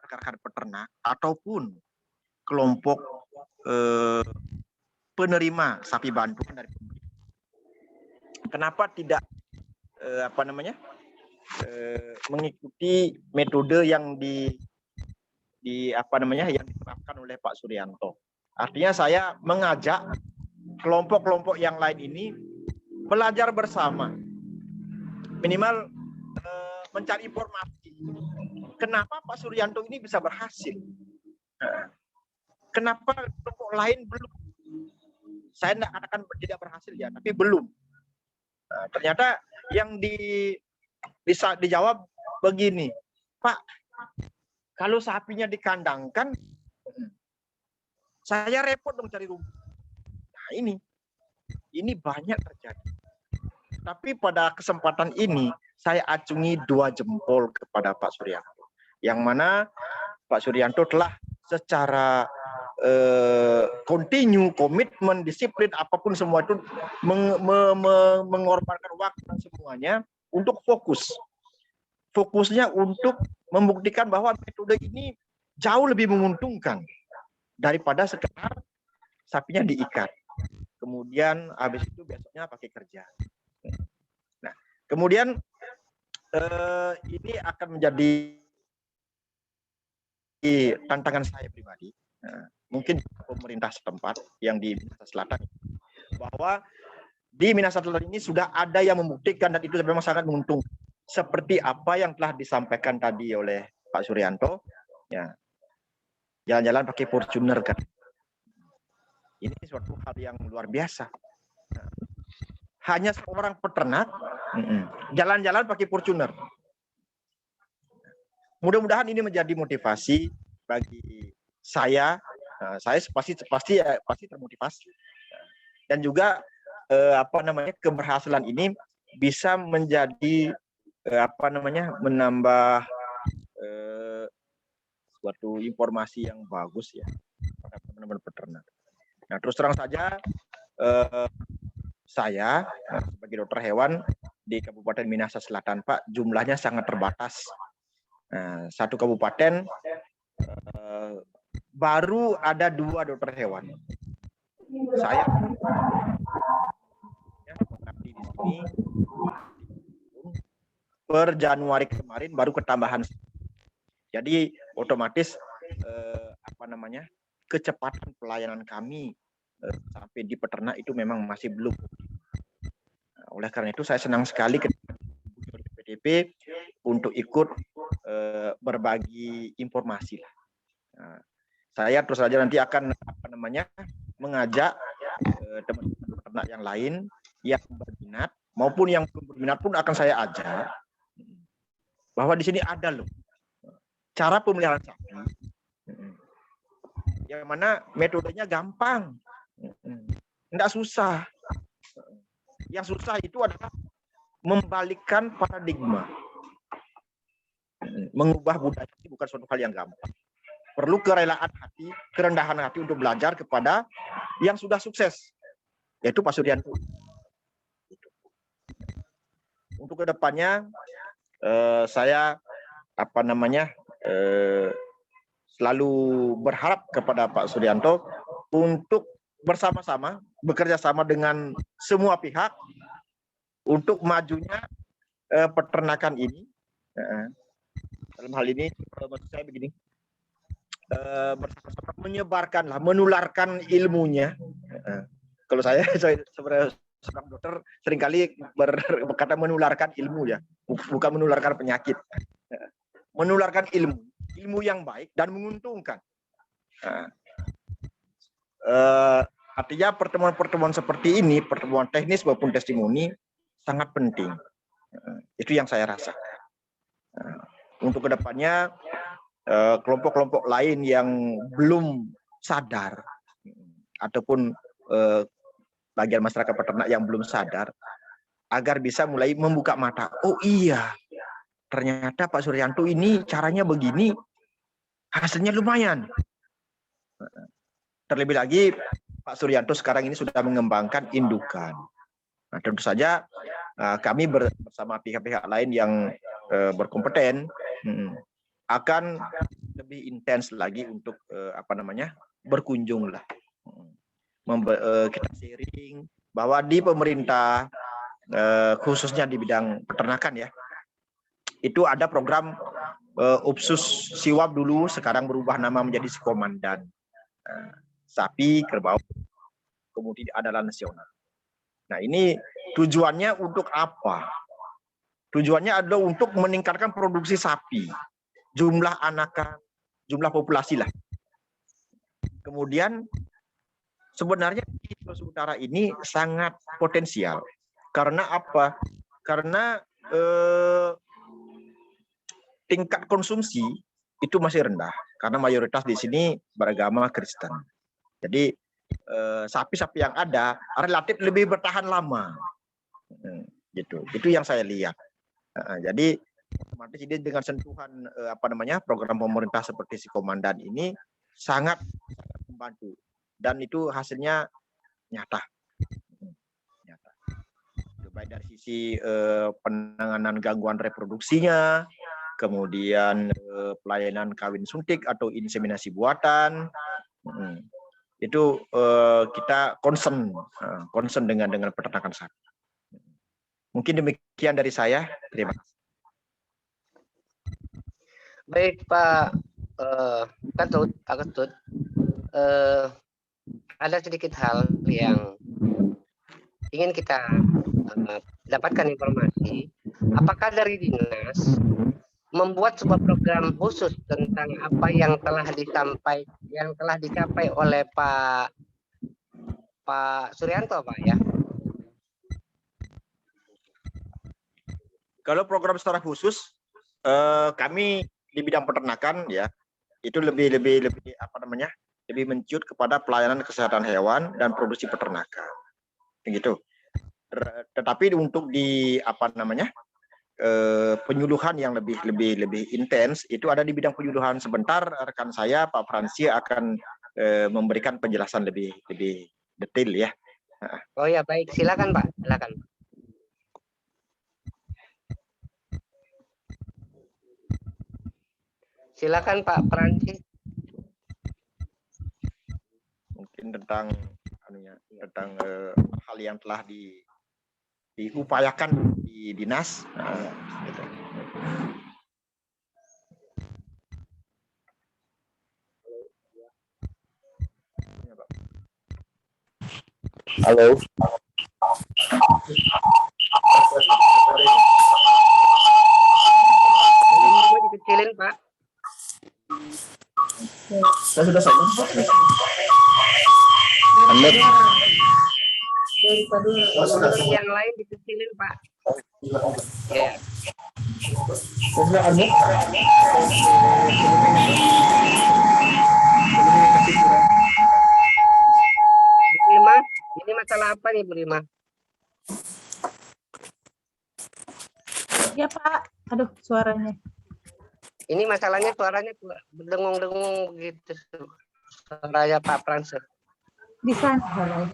rekan-rekan peternak ataupun kelompok penerima sapi bantuan dari pemerintah, kenapa tidak mengikuti metode yang yang diterapkan oleh Pak Suryanto. Artinya saya mengajak kelompok-kelompok yang lain ini belajar bersama, minimal mencari informasi. Kenapa Pak Suryanto ini bisa berhasil? Kenapa kelompok lain belum? Saya tidak katakan tidak berhasil ya, tapi belum. Nah, ternyata yang bisa dijawab begini, Pak, kalau sapinya dikandangkan, saya repot dong cari rumput. Nah ini banyak terjadi. Tapi pada kesempatan ini saya acungi 2 jempol kepada Pak Suryanto, yang mana Pak Suryanto telah secara komitmen, disiplin, apapun semua itu mengorbankan waktu dan semuanya untuk fokusnya untuk membuktikan bahwa metode ini jauh lebih menguntungkan daripada sekedar sapinya diikat kemudian habis itu besoknya pakai kerja. Nah, kemudian ini akan menjadi tantangan saya pribadi. Mungkin pemerintah setempat yang di Selatan bahwa di Minahasa Selatan ini sudah ada yang membuktikan dan itu memang sangat menguntungkan. Seperti apa yang telah disampaikan tadi oleh Pak Suryanto, ya, jalan-jalan pakai Fortuner kan. Ini suatu hal yang luar biasa. Hanya seorang peternak jalan-jalan pakai Fortuner. Mudah-mudahan ini menjadi motivasi bagi saya. Saya pasti termotivasi. Dan juga keberhasilan ini bisa menjadi menambah suatu informasi yang bagus ya pada teman-teman peternak. Nah, terus terang saja saya sebagai dokter hewan di Kabupaten Minahasa Selatan, Pak, jumlahnya sangat terbatas. Nah, satu kabupaten baru ada 2 dokter hewan. Saya di sini per Januari kemarin baru ketambahan. Jadi otomatis kecepatan pelayanan kami sampai di peternak itu memang masih belum. Nah, oleh karena itu saya senang sekali ketika PDP untuk ikut berbagi informasi lah. Nah, saya terus saja nanti akan mengajak teman-teman peternak yang lain yang berminat maupun yang belum berminat pun akan saya ajak bahwa di sini ada loh cara pemeliharaan sapi yang mana metodenya gampang, tidak susah. Yang susah itu adalah membalikkan paradigma. Mengubah budaya ini bukan suatu hal yang gampang. Perlu kerelaan hati, kerendahan hati untuk belajar kepada yang sudah sukses, yaitu Pak Suryanto. Untuk kedepannya, saya selalu berharap kepada Pak Suryanto untuk bersama-sama, bekerja sama dengan semua pihak untuk majunya peternakan ini. Dalam hal ini, maksud saya begini, bersama-sama menyebarkanlah, menularkan ilmunya. Kalau saya sebenarnya seorang dokter seringkali berkata menularkan ilmu ya, bukan menularkan penyakit. Menularkan ilmu yang baik dan menguntungkan. Artinya pertemuan-pertemuan seperti ini, pertemuan teknis maupun testimoni sangat penting. Itu yang saya rasa. Untuk kedepannya kelompok-kelompok lain yang belum sadar ataupun bagian masyarakat peternak yang belum sadar agar bisa mulai membuka mata. Oh iya, ternyata Pak Suryanto ini caranya begini, hasilnya lumayan. Terlebih lagi Pak Suryanto sekarang ini sudah mengembangkan indukan. Nah, tentu saja kami bersama pihak-pihak lain yang berkompeten akan lebih intens lagi untuk berkunjung lah. Kita sharing bahwa di pemerintah khususnya di bidang peternakan ya, itu ada program Upsus Siwab dulu, sekarang berubah nama menjadi Sikomandan. Sapi, kerbau, kemudian andalan nasional. Nah, ini tujuannya untuk apa? Tujuannya adalah untuk meningkatkan produksi sapi, jumlah anakan, jumlah populasi lah. Kemudian sebenarnya di Sulawesi Utara ini sangat potensial. Karena apa? Karena tingkat konsumsi itu masih rendah. Karena mayoritas di sini beragama Kristen. Jadi sapi-sapi yang ada relatif lebih bertahan lama. Gitu. Itu yang saya lihat. Jadi otomatis ini dengan sentuhan program pemerintah seperti Sikomandan ini sangat membantu. Dan itu hasilnya nyata. Baik dari sisi penanganan gangguan reproduksinya, kemudian pelayanan kawin suntik atau inseminasi buatan, itu kita concern dengan peternakan sapi. Mungkin demikian dari saya. Terima kasih. Baik Pak Ketut, ada sedikit hal yang ingin kita dapatkan informasi, apakah dari dinas membuat sebuah program khusus tentang apa yang telah dicapai oleh Pak Suryanto, Pak ya? Kalau program secara khusus, kami di bidang peternakan ya itu lebih apa namanya, lebih mencut kepada pelayanan kesehatan hewan dan produksi peternakan, begitu. Tetapi untuk di apa namanya penyuluhan yang lebih intens itu ada di bidang penyuluhan. Sebentar rekan saya Pak Fransi akan memberikan penjelasan lebih detail ya. Oh ya, baik, silakan Pak, silakan. Silakan Pak Fransi. Mungkin tentang hal yang telah diupayakan di dinas. Gitu. Halo. Ini dikecilin Pak. Saya sudah sampai. Yang lain dikecilin Pak. Ya. Ini masalah apa nih Bu Rima? Ya Pak, aduh suaranya. Ini masalahnya suaranya berdengung-dengung begitu. Suaranya Pak Frans. Di sana,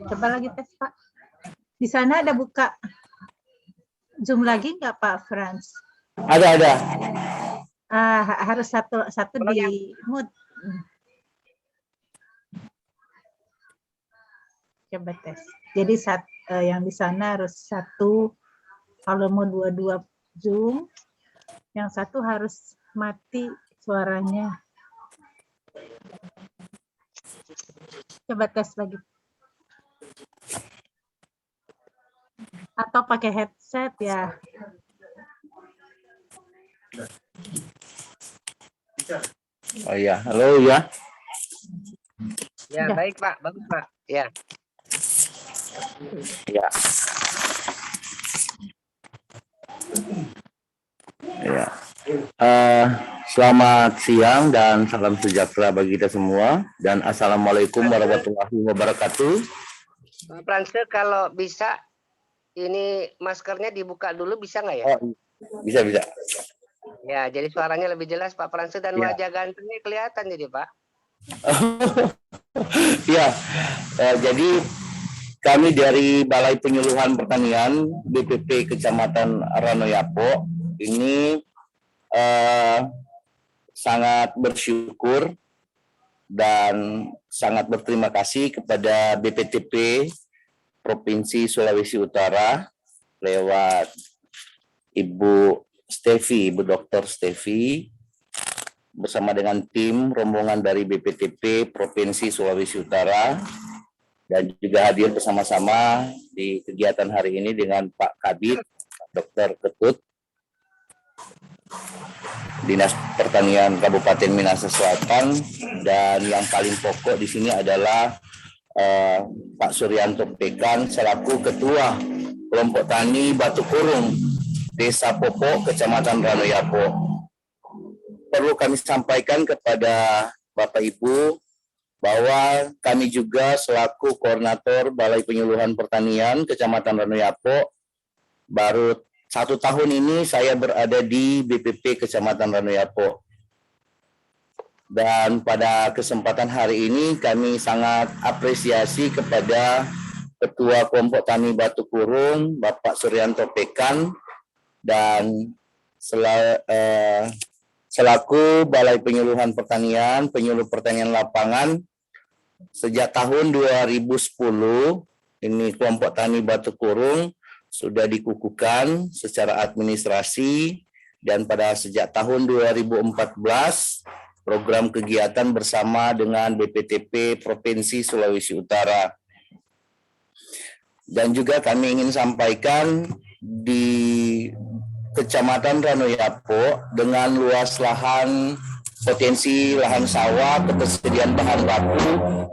coba lagi tes Pak. Di sana ada buka Zoom lagi nggak Pak Frans? Ada. Harus satu di mute. Coba tes. Jadi yang di sana harus satu, kalau mau dua Zoom, yang satu harus mati suaranya. Coba tes lagi. Atau pakai headset ya. Oh iya, halo ya. Ya, baik Pak, bagus Pak. Ya. Ya. Ya. Selamat siang dan salam sejahtera bagi kita semua dan assalamualaikum warahmatullahi wabarakatuh. Pak Frans, kalau bisa ini maskernya dibuka dulu bisa nggak ya? Oh, bisa. Ya, jadi suaranya lebih jelas Pak Frans dan Ya. wajah gantengnya kelihatan jadi Pak. Ya, jadi kami dari Balai Penyuluhan Pertanian BPP Kecamatan Ranoyapo ini sangat bersyukur dan sangat berterima kasih kepada BPTP Provinsi Sulawesi Utara lewat Ibu Dr. Stefi bersama dengan tim rombongan dari BPTP Provinsi Sulawesi Utara dan juga hadir bersama-sama di kegiatan hari ini dengan Pak Kabid, Dr. Ketut, Dinas Pertanian Kabupaten Minahasa Selatan, dan yang paling pokok di sini adalah Pak Suryanto Pekan selaku Ketua Kelompok Tani Batu Kurung Desa Popo, Kecamatan Ranoyapo. Perlu kami sampaikan kepada Bapak Ibu bahwa kami juga selaku Koordinator Balai Penyuluhan Pertanian Kecamatan Ranoyapo, baru 1 tahun ini saya berada di BPP Kecamatan Ranoyapo. Dan pada kesempatan hari ini kami sangat apresiasi kepada Ketua Kelompok Tani Batu Kurung, Bapak Suryanto Pekan, dan selaku Balai Penyuluhan Pertanian, Penyuluh Pertanian Lapangan, sejak tahun 2010, ini Kelompok Tani Batu Kurung sudah dikukuhkan secara administrasi, dan pada sejak tahun 2014, program kegiatan bersama dengan BPTP Provinsi Sulawesi Utara. Dan juga kami ingin sampaikan di Kecamatan Ranoyapo dengan luas lahan potensi lahan sawah, ketersediaan bahan baku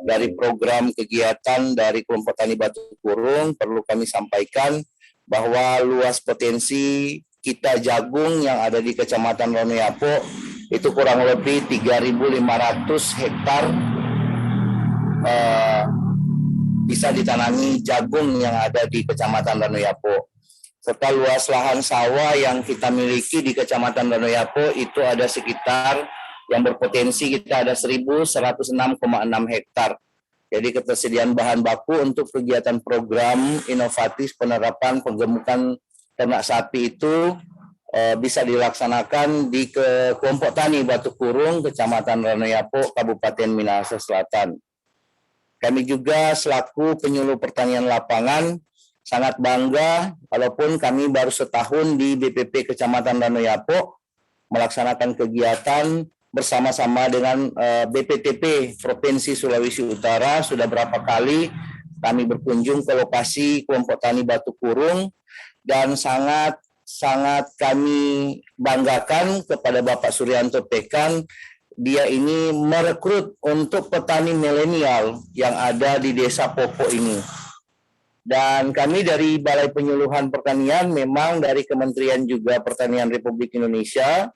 dari program kegiatan dari kelompok tani Batu Kurung, perlu kami sampaikan bahwa luas potensi kita jagung yang ada di Kecamatan Ranoyapo itu kurang lebih 3.500 hektar bisa ditanami jagung yang ada di Kecamatan Ranoyapo. Serta luas lahan sawah yang kita miliki di Kecamatan Ranoyapo itu ada sekitar yang berpotensi kita ada 1.106,6 hektar. Jadi ketersediaan bahan baku untuk kegiatan program inovatif penerapan penggemukan ternak sapi itu bisa dilaksanakan di kelompok tani Batu Kurung, Kecamatan Ranoyapo, Kabupaten Minahasa Selatan. Kami juga selaku penyuluh pertanian lapangan sangat bangga walaupun kami baru setahun di BPP Kecamatan Ranoyapo melaksanakan kegiatan bersama-sama dengan BPTP Provinsi Sulawesi Utara. Sudah berapa kali kami berkunjung ke lokasi kelompok tani Batu Kurung dan sangat kami banggakan kepada Bapak Suryanto Pekan. Dia ini merekrut untuk petani milenial yang ada di Desa Popo ini. Dan kami dari Balai Penyuluhan Pertanian memang dari Kementerian juga Pertanian Republik Indonesia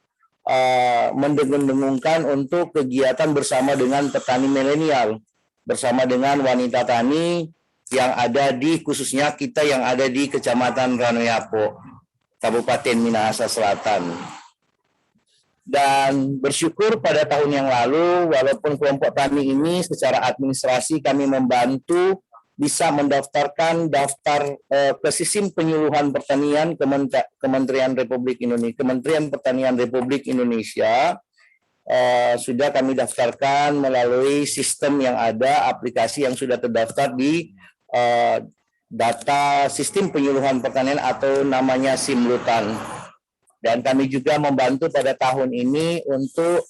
mendengung-dengungkan untuk kegiatan bersama dengan petani milenial, bersama dengan wanita tani yang ada di khususnya kita yang ada di Kecamatan Ranoyapo, Kabupaten Minahasa Selatan. Dan bersyukur pada tahun yang lalu, walaupun kelompok tani ini secara administrasi kami membantu bisa mendaftarkan daftar ke Sistem Penyuluhan Pertanian Kementerian Pertanian Republik Indonesia sudah kami daftarkan melalui sistem yang ada, aplikasi yang sudah terdaftar di data Sistem Penyuluhan Pertanian atau namanya Simlutan. Dan kami juga membantu pada tahun ini untuk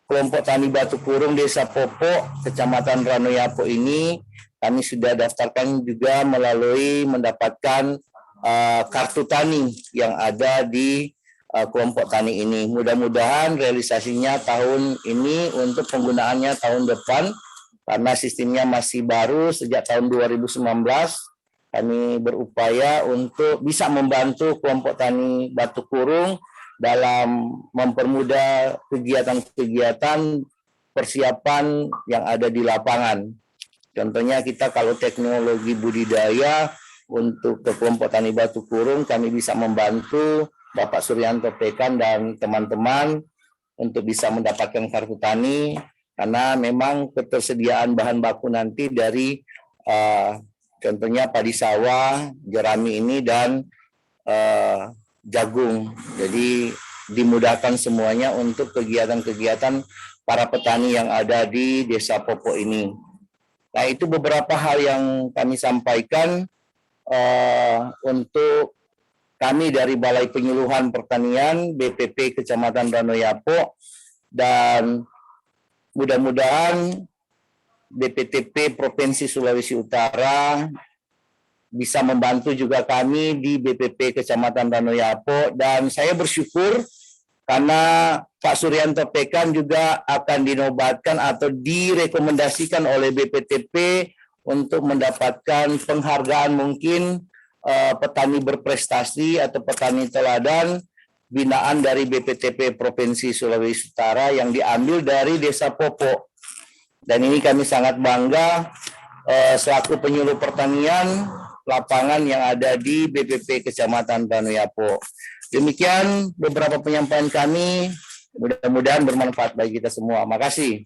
kelompok tani Batu Kurung Desa Popo, Kecamatan Ranoyapo ini kami sudah daftarkan juga melalui mendapatkan kartu tani yang ada di kelompok tani ini. Mudah-mudahan realisasinya tahun ini untuk penggunaannya tahun depan karena sistemnya masih baru sejak tahun 2019. Kami berupaya untuk bisa membantu kelompok tani Batu Kurung dalam mempermudah kegiatan-kegiatan persiapan yang ada di lapangan. Contohnya kita kalau teknologi budidaya untuk ke kelompok tani Batu Kurung, kami bisa membantu Bapak Suryanto Pekan dan teman-teman untuk bisa mendapatkan kartu tani, karena memang ketersediaan bahan baku nanti dari contohnya padi sawah, jerami ini, dan jagung. Jadi dimudahkan semuanya untuk kegiatan-kegiatan para petani yang ada di Desa Popo ini. Nah, itu beberapa hal yang kami sampaikan untuk kami dari Balai Penyuluhan Pertanian BPP Kecamatan Ranoyapo, dan mudah-mudahan BPTP Provinsi Sulawesi Utara bisa membantu juga kami di BPP Kecamatan Ranoyapo. Dan saya bersyukur karena Pak Suryanto Pekan juga akan dinobatkan atau direkomendasikan oleh BPTP untuk mendapatkan penghargaan mungkin petani berprestasi atau petani teladan binaan dari BPTP Provinsi Sulawesi Utara yang diambil dari Desa Popo. Dan ini kami sangat bangga selaku penyuluh pertanian lapangan yang ada di BPP Kecamatan Ranoyapo. Demikian beberapa penyampaian kami, mudah-mudahan bermanfaat bagi kita semua. Makasih.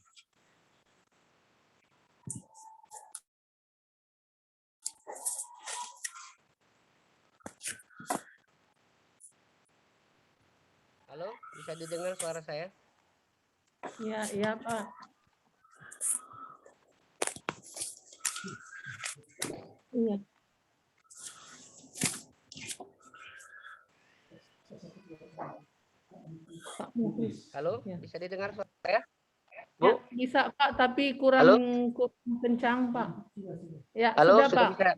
Halo, bisa didengar suara saya? Iya Pak. Iya. Halo, bisa didengar suara saya? Bu? Bisa Pak, tapi kurang kencang Pak. Ya, Halo, sudah Pak.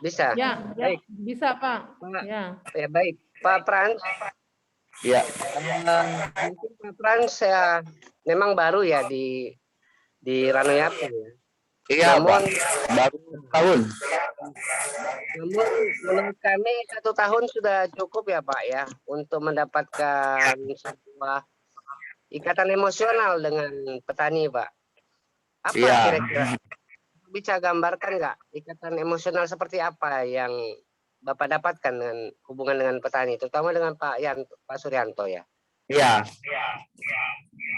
Bisa. Ya, Baik. bisa Pak. Ya, baik. Pak Frans. Ya. Mungkin Pak Frans ya memang baru ya di Ranoyapo ya. Iya, namun, Pak. Baru tahun. Namun menurut kami 1 tahun sudah cukup ya Pak ya untuk mendapatkan sebuah ikatan emosional dengan petani Pak. Apa kira-kira bisa gambarkan nggak ikatan emosional seperti apa yang Bapak dapatkan dengan hubungan dengan petani, terutama dengan Pak Suryanto ya? Iya.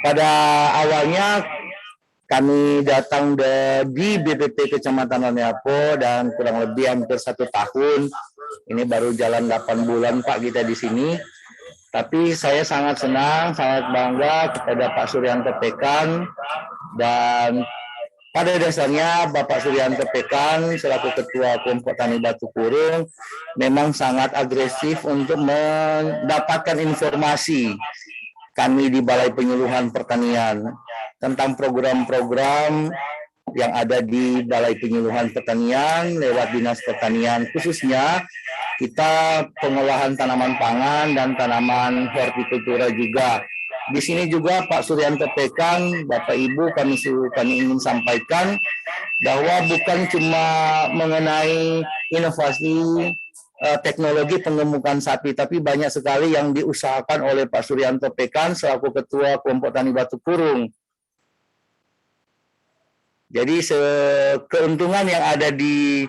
Pada awalnya kami datang di BPP Kecamatan Ranoyapo dan kurang lebih hampir 1 tahun. Ini baru jalan 8 bulan Pak kita di sini. Tapi saya sangat senang, sangat bangga kepada Pak Suryanto Pekan, dan pada dasarnya Bapak Suryanto Pekan selaku Ketua Kelompok Tani Batu Kurung memang sangat agresif untuk mendapatkan informasi kami di Balai Penyuluhan Pertanian tentang program-program yang ada di Balai Penyuluhan Pertanian lewat Dinas Pertanian, khususnya kita pengolahan tanaman pangan dan tanaman hortikultura juga. Di sini juga Pak Suryanto Pekan, Bapak Ibu, kami ingin sampaikan bahwa bukan cuma mengenai inovasi teknologi pengemukan sapi, tapi banyak sekali yang diusahakan oleh Pak Suryanto Pekan selaku Ketua Kelompok Tani Batu Kurung. Jadi keuntungan yang ada di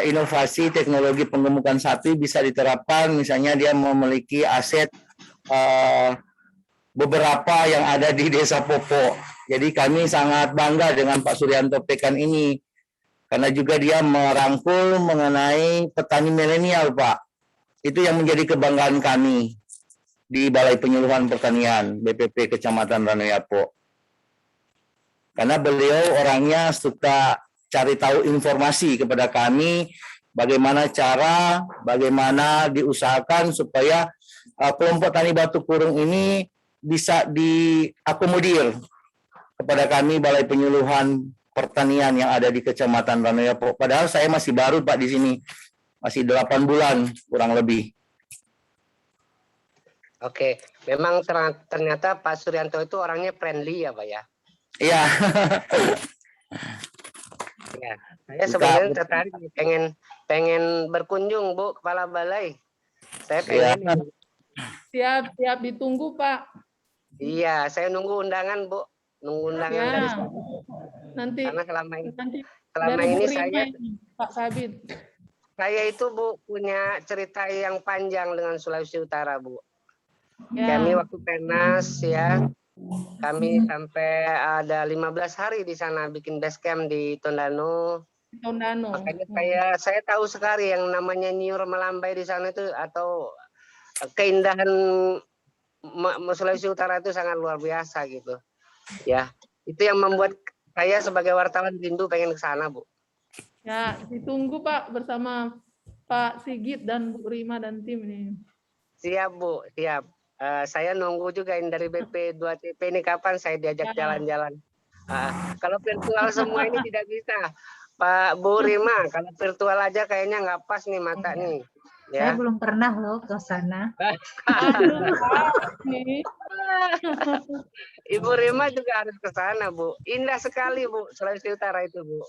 inovasi teknologi pengemukan sapi bisa diterapkan, misalnya dia memiliki aset beberapa yang ada di Desa Popo. Jadi kami sangat bangga dengan Pak Suryanto Pekan ini, karena juga dia merangkul mengenai petani milenial Pak. Itu yang menjadi kebanggaan kami di Balai Penyuluhan Pertanian BPP Kecamatan Ranoyapo. Karena beliau orangnya suka cari tahu informasi kepada kami, bagaimana diusahakan supaya kelompok tani batu kurung ini bisa diakomodir kepada kami Balai Penyuluhan Pertanian yang ada di Kecamatan Ranoyapo. Padahal saya masih baru Pak di sini, masih 8 bulan kurang lebih. Oke, memang ternyata Pak Suryanto itu orangnya friendly ya Pak ya? Iya. Ya, saya sebenarnya tertarik, pengen berkunjung Bu, Kepala Balai. Saya pengen. Siap ditunggu Pak. Iya, saya nunggu undangan Bu, nunggu undangan dari sana. Nanti. Karena selama ini saya Pak Kabit. Saya itu Bu punya cerita yang panjang dengan Sulawesi Utara Bu. Ya. Kami waktu PENAS ya. Kami sampai ada 15 hari di sana bikin base camp di Tondano. Makanya saya tahu sekali yang namanya Nyur melambai di sana itu, atau keindahan Sulawesi Utara itu sangat luar biasa gitu. Ya, itu yang membuat saya sebagai wartawan rindu pengen ke sana, Bu. Ya, ditunggu Pak bersama Pak Sigit dan Bu Rima dan tim ini. Siap, Bu, siap. Saya nunggu juga ini dari BP 2TP ini kapan saya diajak jalan-jalan. Kalau virtual semua ini tidak bisa. Pak Bu Rima, kalau virtual aja kayaknya nggak pas nih mata nih. Ya. Saya belum pernah loh ke sana. Ibu Rima juga harus ke sana, Bu. Indah sekali, Bu, Sulawesi Utara itu, Bu.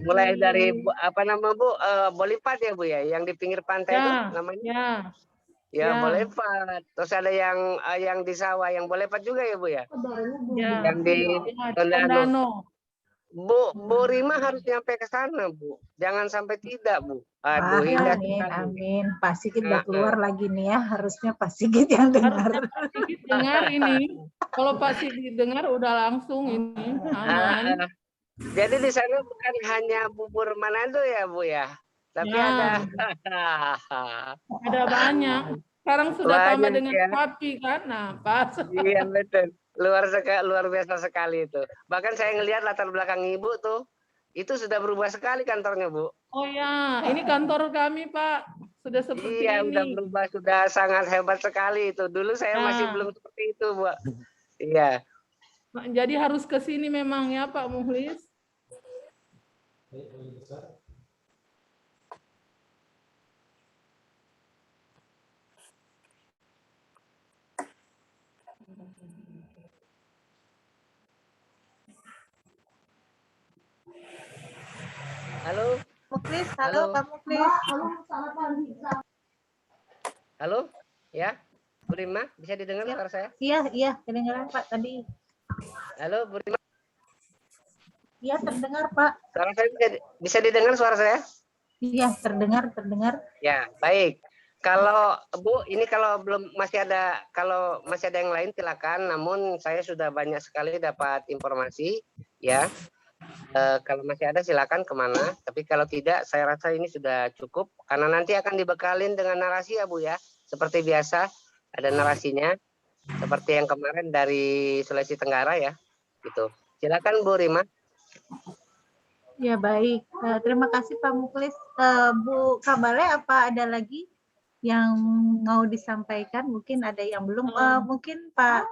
Mulai dari Bolipat ya, Bu ya, yang di pinggir pantai itu namanya. Ya, Bolipat. Terus ada yang di sawah, yang Bolipat juga ya, Bu ya. Yang di Tondano. Bu Rima harus nyampe ke sana, Bu. Jangan sampai tidak, Bu. Aduh, amin. Pak Sigit udah keluar lagi nih ya. Harusnya Pak Sigit yang dengar. Pak Sigit dengar ini. Kalau Pak Sigit dengar udah langsung ini aman. Jadi di sana bukan hanya bubur Manado ya, Bu ya. Tapi ada banyak. Sekarang sudah tambah dengan sapi kan. Nah, pas. Iya, betul. Luar biasa sekali itu. Bahkan saya ngelihat latar belakang Ibu tuh, itu sudah berubah sekali kantornya, Bu. Oh ya, ini kantor kami, Pak. Sudah seperti iya, ini. Udah berubah, sudah sangat hebat sekali itu. Dulu saya masih belum seperti itu, Bu. Iya. Jadi harus ke sini memang ya Pak Mukhlis. Halo, Mukhlis, Halo. halo Pak Mukhlis. halo, ya, Bu Rima, bisa didengar suara saya? Iya, kedengaran Pak tadi. Halo, Bu Rima, Iya, terdengar Pak. suara saya bisa didengar suara saya? Iya, terdengar. Ya, baik. Kalau Bu, ini kalau masih ada yang lain silakan. Namun saya sudah banyak sekali dapat informasi, ya. Kalau masih ada silakan kemana. Tapi kalau tidak, saya rasa ini sudah cukup. Karena nanti akan dibekalin dengan narasi ya Bu ya. Seperti biasa ada narasinya. Seperti yang kemarin dari Sulawesi Tenggara ya. Gitu. Silakan Bu Rima. Ya baik, terima kasih Pak Mukhlis. Bu Kabale, apa ada lagi yang mau disampaikan? Mungkin ada yang belum. Mungkin Pak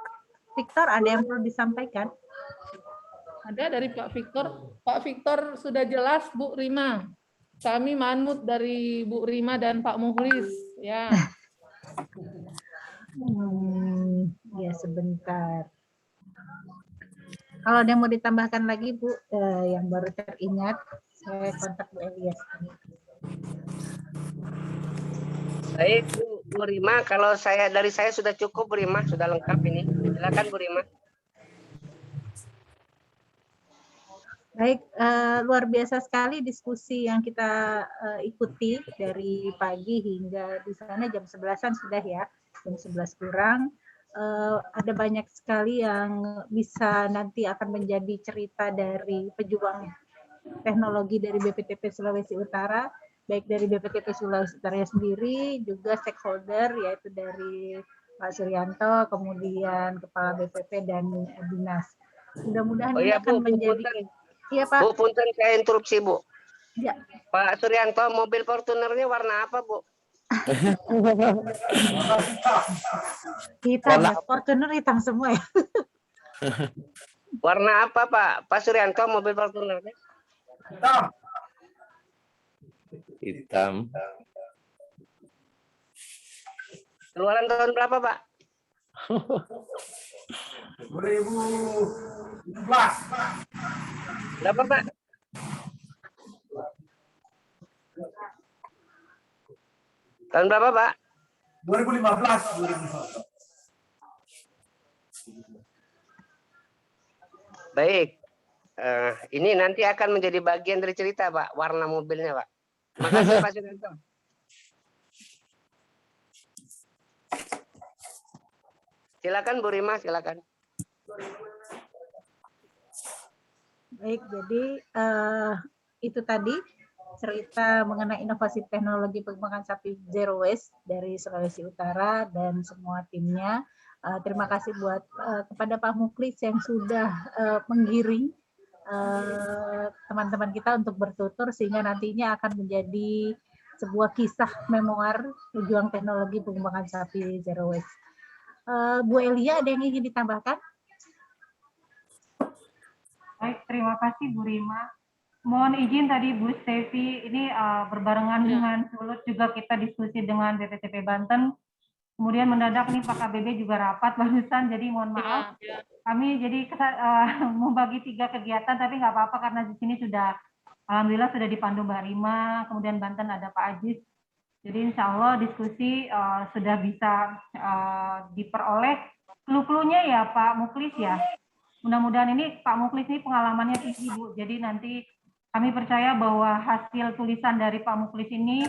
Victor ada yang perlu disampaikan. Ada dari Pak Victor. Pak Victor sudah jelas Bu Rima. Kami manut dari Bu Rima dan Pak Mukhlis. Ya. Ya sebentar. Kalau ada yang mau ditambahkan lagi Bu, yang baru teringat, saya kontak Bu Elias. Baik Bu Rima, kalau dari saya sudah cukup Bu Rima, sudah lengkap ini. Silakan Bu Rima. Baik, luar biasa sekali diskusi yang kita ikuti dari pagi hingga di sana jam 11-an sudah ya, jam 11 kurang. Ada banyak sekali yang bisa nanti akan menjadi cerita dari pejuang teknologi dari BPTP Sulawesi Utara, baik dari BPTP Sulawesi Utara sendiri, juga stakeholder yaitu dari Pak Suryanto, kemudian Kepala BPP dan Dinas. Mudah-mudahan ini akan menjadi... Iya Pak. Bu, punten saya interupsi Bu. Ya. Pak Suryanto, mobil Fortunernya warna apa Bu? Hitam, Fortuner hitam semua ya. Warna apa Pak Suryanto mobil Fortunernya? Hitam. Keluaran tahun berapa Pak? 2017. Berapa Pak? Tahun berapa Pak? 2015. Baik. Ini nanti akan menjadi bagian dari cerita Pak, warna mobilnya Pak. Makasih Pak Suryanto. Silakan Bu Rima, silakan. Baik, jadi itu tadi cerita mengenai inovasi teknologi pengembangan sapi Zero Waste dari Sulawesi Utara dan semua timnya. Terima kasih buat kepada Pak Mukhlis yang sudah menggiring teman-teman kita untuk bertutur sehingga nantinya akan menjadi sebuah kisah memoir pejuang teknologi pengembangan sapi Zero Waste. Bu Elia, ada yang ingin ditambahkan? Baik, terima kasih Bu Rima. Mohon izin tadi Bu Stevi, ini berbarengan dengan Sulut juga kita diskusi dengan BPTP Banten. Kemudian mendadak nih Pak KBB juga rapat barusan, jadi mohon maaf. Kami jadi membagi 3 kegiatan, tapi nggak apa-apa karena di sini sudah, alhamdulillah sudah dipandu Mbak Rima, kemudian Banten ada Pak Ajis. Jadi insya Allah diskusi sudah bisa diperoleh clue-cluenya ya Pak Mukhlis ya. Mudah-mudahan ini Pak Mukhlis ini pengalamannya tinggi Bu. Jadi nanti kami percaya bahwa hasil tulisan dari Pak Mukhlis ini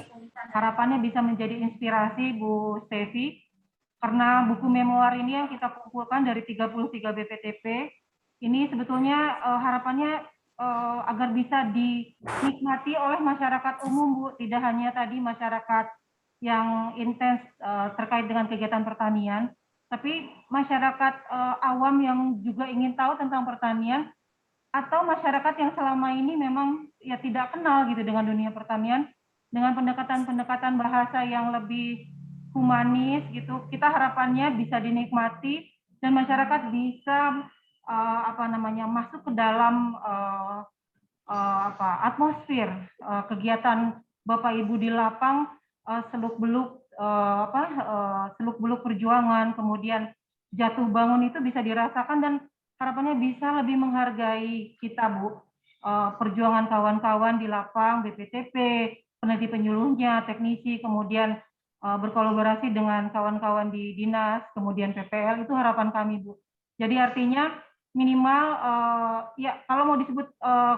harapannya bisa menjadi inspirasi Bu Stevi. Karena buku memoir ini yang kita kumpulkan dari 33 BPTP, ini sebetulnya harapannya agar bisa dinikmati oleh masyarakat umum Bu, tidak hanya tadi masyarakat yang intens terkait dengan kegiatan pertanian, tapi masyarakat awam yang juga ingin tahu tentang pertanian, atau masyarakat yang selama ini memang ya tidak kenal gitu dengan dunia pertanian, dengan pendekatan-pendekatan bahasa yang lebih humanis gitu, kita harapannya bisa dinikmati dan masyarakat bisa masuk ke dalam atmosfer kegiatan Bapak Ibu di lapang, seluk-beluk perjuangan, kemudian jatuh bangun itu bisa dirasakan dan harapannya bisa lebih menghargai kita, Bu. Perjuangan kawan-kawan di lapang, BPTP, peneliti penyuluhnya, teknisi, kemudian berkolaborasi dengan kawan-kawan di dinas, kemudian PPL, itu harapan kami, Bu. Jadi artinya minimal ya kalau mau disebut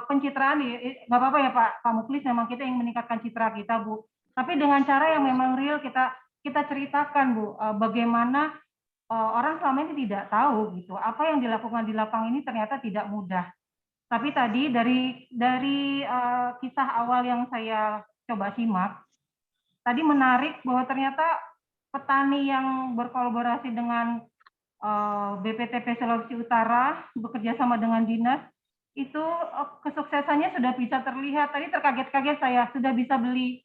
pencitraan nggak apa-apa ya Pak Muklis, memang kita yang meningkatkan citra kita, Bu. Tapi dengan cara yang memang real kita ceritakan, Bu, bagaimana orang selama ini tidak tahu gitu apa yang dilakukan di lapang ini ternyata tidak mudah. Tapi tadi dari kisah awal yang saya coba simak, tadi menarik bahwa ternyata petani yang berkolaborasi dengan BPTP Sulawesi Utara bekerja sama dengan dinas itu kesuksesannya sudah bisa terlihat. Tadi terkaget-kaget saya sudah bisa beli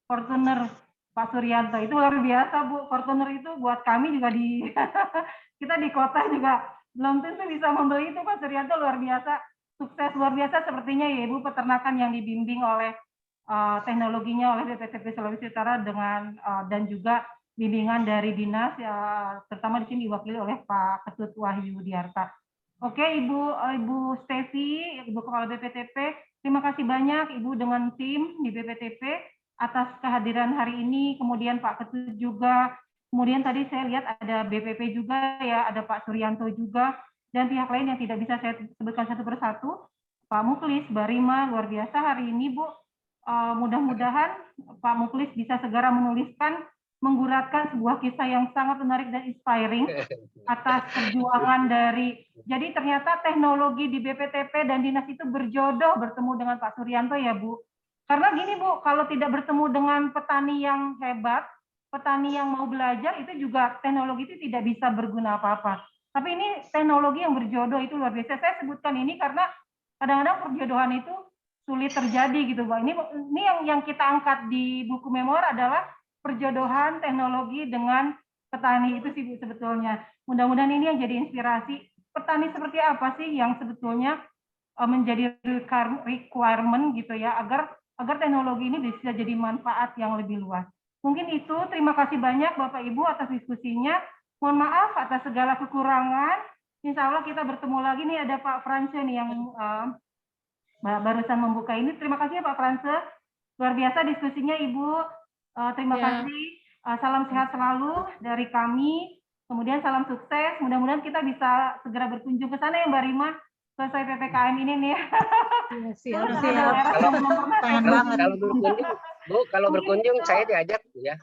Fortuner Pak Suryanto, itu luar biasa, Bu. Fortuner itu buat kami juga di kita di kota juga belum tentu bisa membeli itu, Pak Suryanto, luar biasa. Sukses luar biasa sepertinya ya Ibu, peternakan yang dibimbing oleh teknologinya oleh BPTP Sulawesi Utara dengan dan juga bimbingan dari dinas ya, terutama di sini diwakili oleh Pak Ketut Wahyu Diarta. Oke, Ibu Stevi, Ibu Kepala BPTP, terima kasih banyak Ibu dengan tim di BPTP atas kehadiran hari ini. Kemudian Pak Ketut juga, kemudian tadi saya lihat ada BPP juga ya, ada Pak Suryanto juga, dan pihak lain yang tidak bisa saya sebutkan satu persatu. Pak Muklis, Mbak Rima, luar biasa hari ini, Bu. Mudah-mudahan Pak Muklis bisa segera menuliskan, mengguratkan sebuah kisah yang sangat menarik dan inspiring atas perjuangan dari, jadi ternyata teknologi di BPTP dan dinas itu berjodoh bertemu dengan Pak Suryanto ya Bu. Karena gini Bu, kalau tidak bertemu dengan petani yang hebat, petani yang mau belajar, itu juga teknologi itu tidak bisa berguna apa-apa. Tapi ini teknologi yang berjodoh itu luar biasa. Saya sebutkan ini karena kadang-kadang perjodohan itu sulit terjadi gitu Bu. Ini yang kita angkat di buku memor adalah perjodohan teknologi dengan petani itu sih Bu sebetulnya. Mudah-mudahan ini yang jadi inspirasi. Petani seperti apa sih yang sebetulnya menjadi requirement gitu ya agar teknologi ini bisa jadi manfaat yang lebih luas. Mungkin itu, terima kasih banyak Bapak Ibu atas diskusinya. Mohon maaf atas segala kekurangan. Insya Allah kita bertemu lagi nih, ada Pak France nih yang barusan membuka ini. Terima kasih ya Pak France. Luar biasa diskusinya Ibu. Terima kasih. Salam sehat selalu dari kami. Kemudian salam sukses. Mudah-mudahan kita bisa segera berkunjung ke sana ya Mbak Rima. Selesai PPKM ini nih. Siap. Kalau berkunjung saya diajak ya.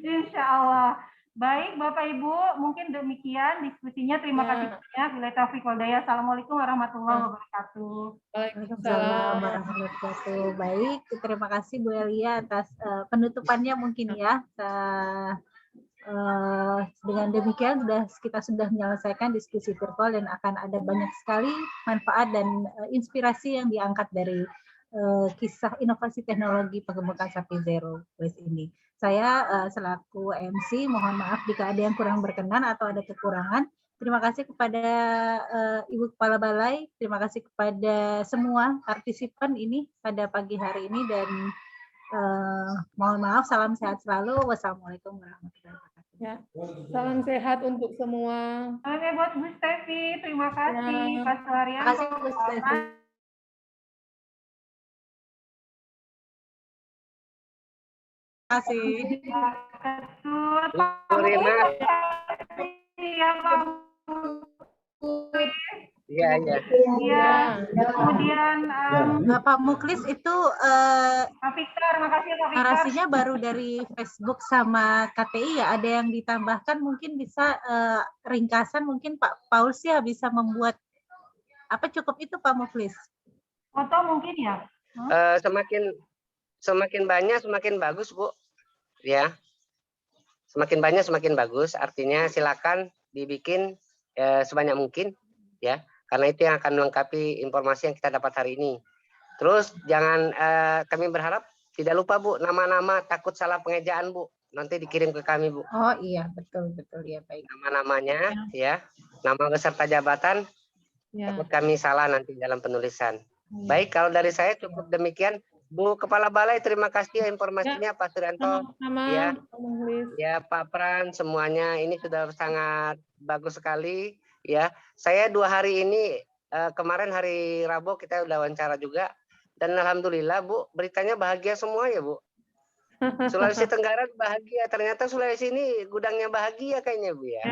Insya Allah. Baik Bapak Ibu, mungkin demikian diskusinya. Terima kasih banyak. Billahi taufiq wal hidayah. Assalamualaikum warahmatullahi wabarakatuh. Waalaikumsalam warahmatullahi wabarakatuh. Baik, terima kasih Bu Elia atas penutupannya mungkin ya. Dengan demikian kita sudah menyelesaikan diskusi virtual dan akan ada banyak sekali manfaat dan inspirasi yang diangkat dari kisah inovasi teknologi pengembangan sapi zero waste ini. Saya selaku MC mohon maaf jika ada yang kurang berkenan atau ada kekurangan. Terima kasih kepada Ibu Kepala Balai, terima kasih kepada semua partisipan ini pada pagi hari ini dan mohon maaf, salam sehat selalu. Wassalamualaikum warahmatullahi wabarakatuh. Ya, salam sehat untuk semua. Oke buat Bu Stevi, terima kasih Pak Suharyanto. Terima kasih Bu Stevi. Terima kasih. Iya. Kemudian Pak Muklis itu Pak Victor, makasih Pak Victor. narasinya baru dari Facebook sama KTI ya. Ada yang ditambahkan mungkin bisa ringkasan mungkin Pak Paul sih bisa membuat apa cukup itu Pak Muklis? Foto mungkin ya. Semakin banyak semakin bagus Bu. Ya. Semakin banyak semakin bagus. Artinya silakan dibikin sebanyak mungkin ya. Karena itu yang akan melengkapi informasi yang kita dapat hari ini. Terus jangan kami berharap tidak lupa Bu nama-nama, takut salah pengejaan Bu nanti dikirim ke kami, Bu. Oh iya, betul ya, baik. Nama-namanya ya, nama beserta jabatan. Ya. Takut kami salah nanti dalam penulisan. Baik, kalau dari saya cukup demikian. Bu Kepala Balai, terima kasih informasinya Pak Suryanto. Sama-sama, Ya, Pak Pran, semuanya ini sudah sangat bagus sekali. Ya, saya 2 hari ini kemarin hari Rabu kita udah wawancara juga, dan alhamdulillah Bu, beritanya bahagia semua ya Bu. Sulawesi Tenggara bahagia, ternyata Sulawesi ini gudangnya bahagia kayaknya Bu ya.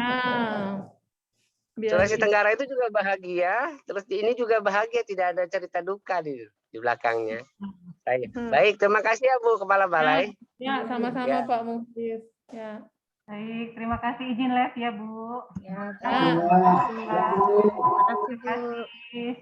Sulawesi Tenggara itu juga bahagia, terus di ini juga bahagia, tidak ada cerita duka di belakangnya. Baik, terima kasih ya Bu Kepala Balai. Ya, sama-sama Pak Mukhlis. Ya. Baik, terima kasih, izin live ya Bu. Ya, Terima kasih. terima kasih Bu.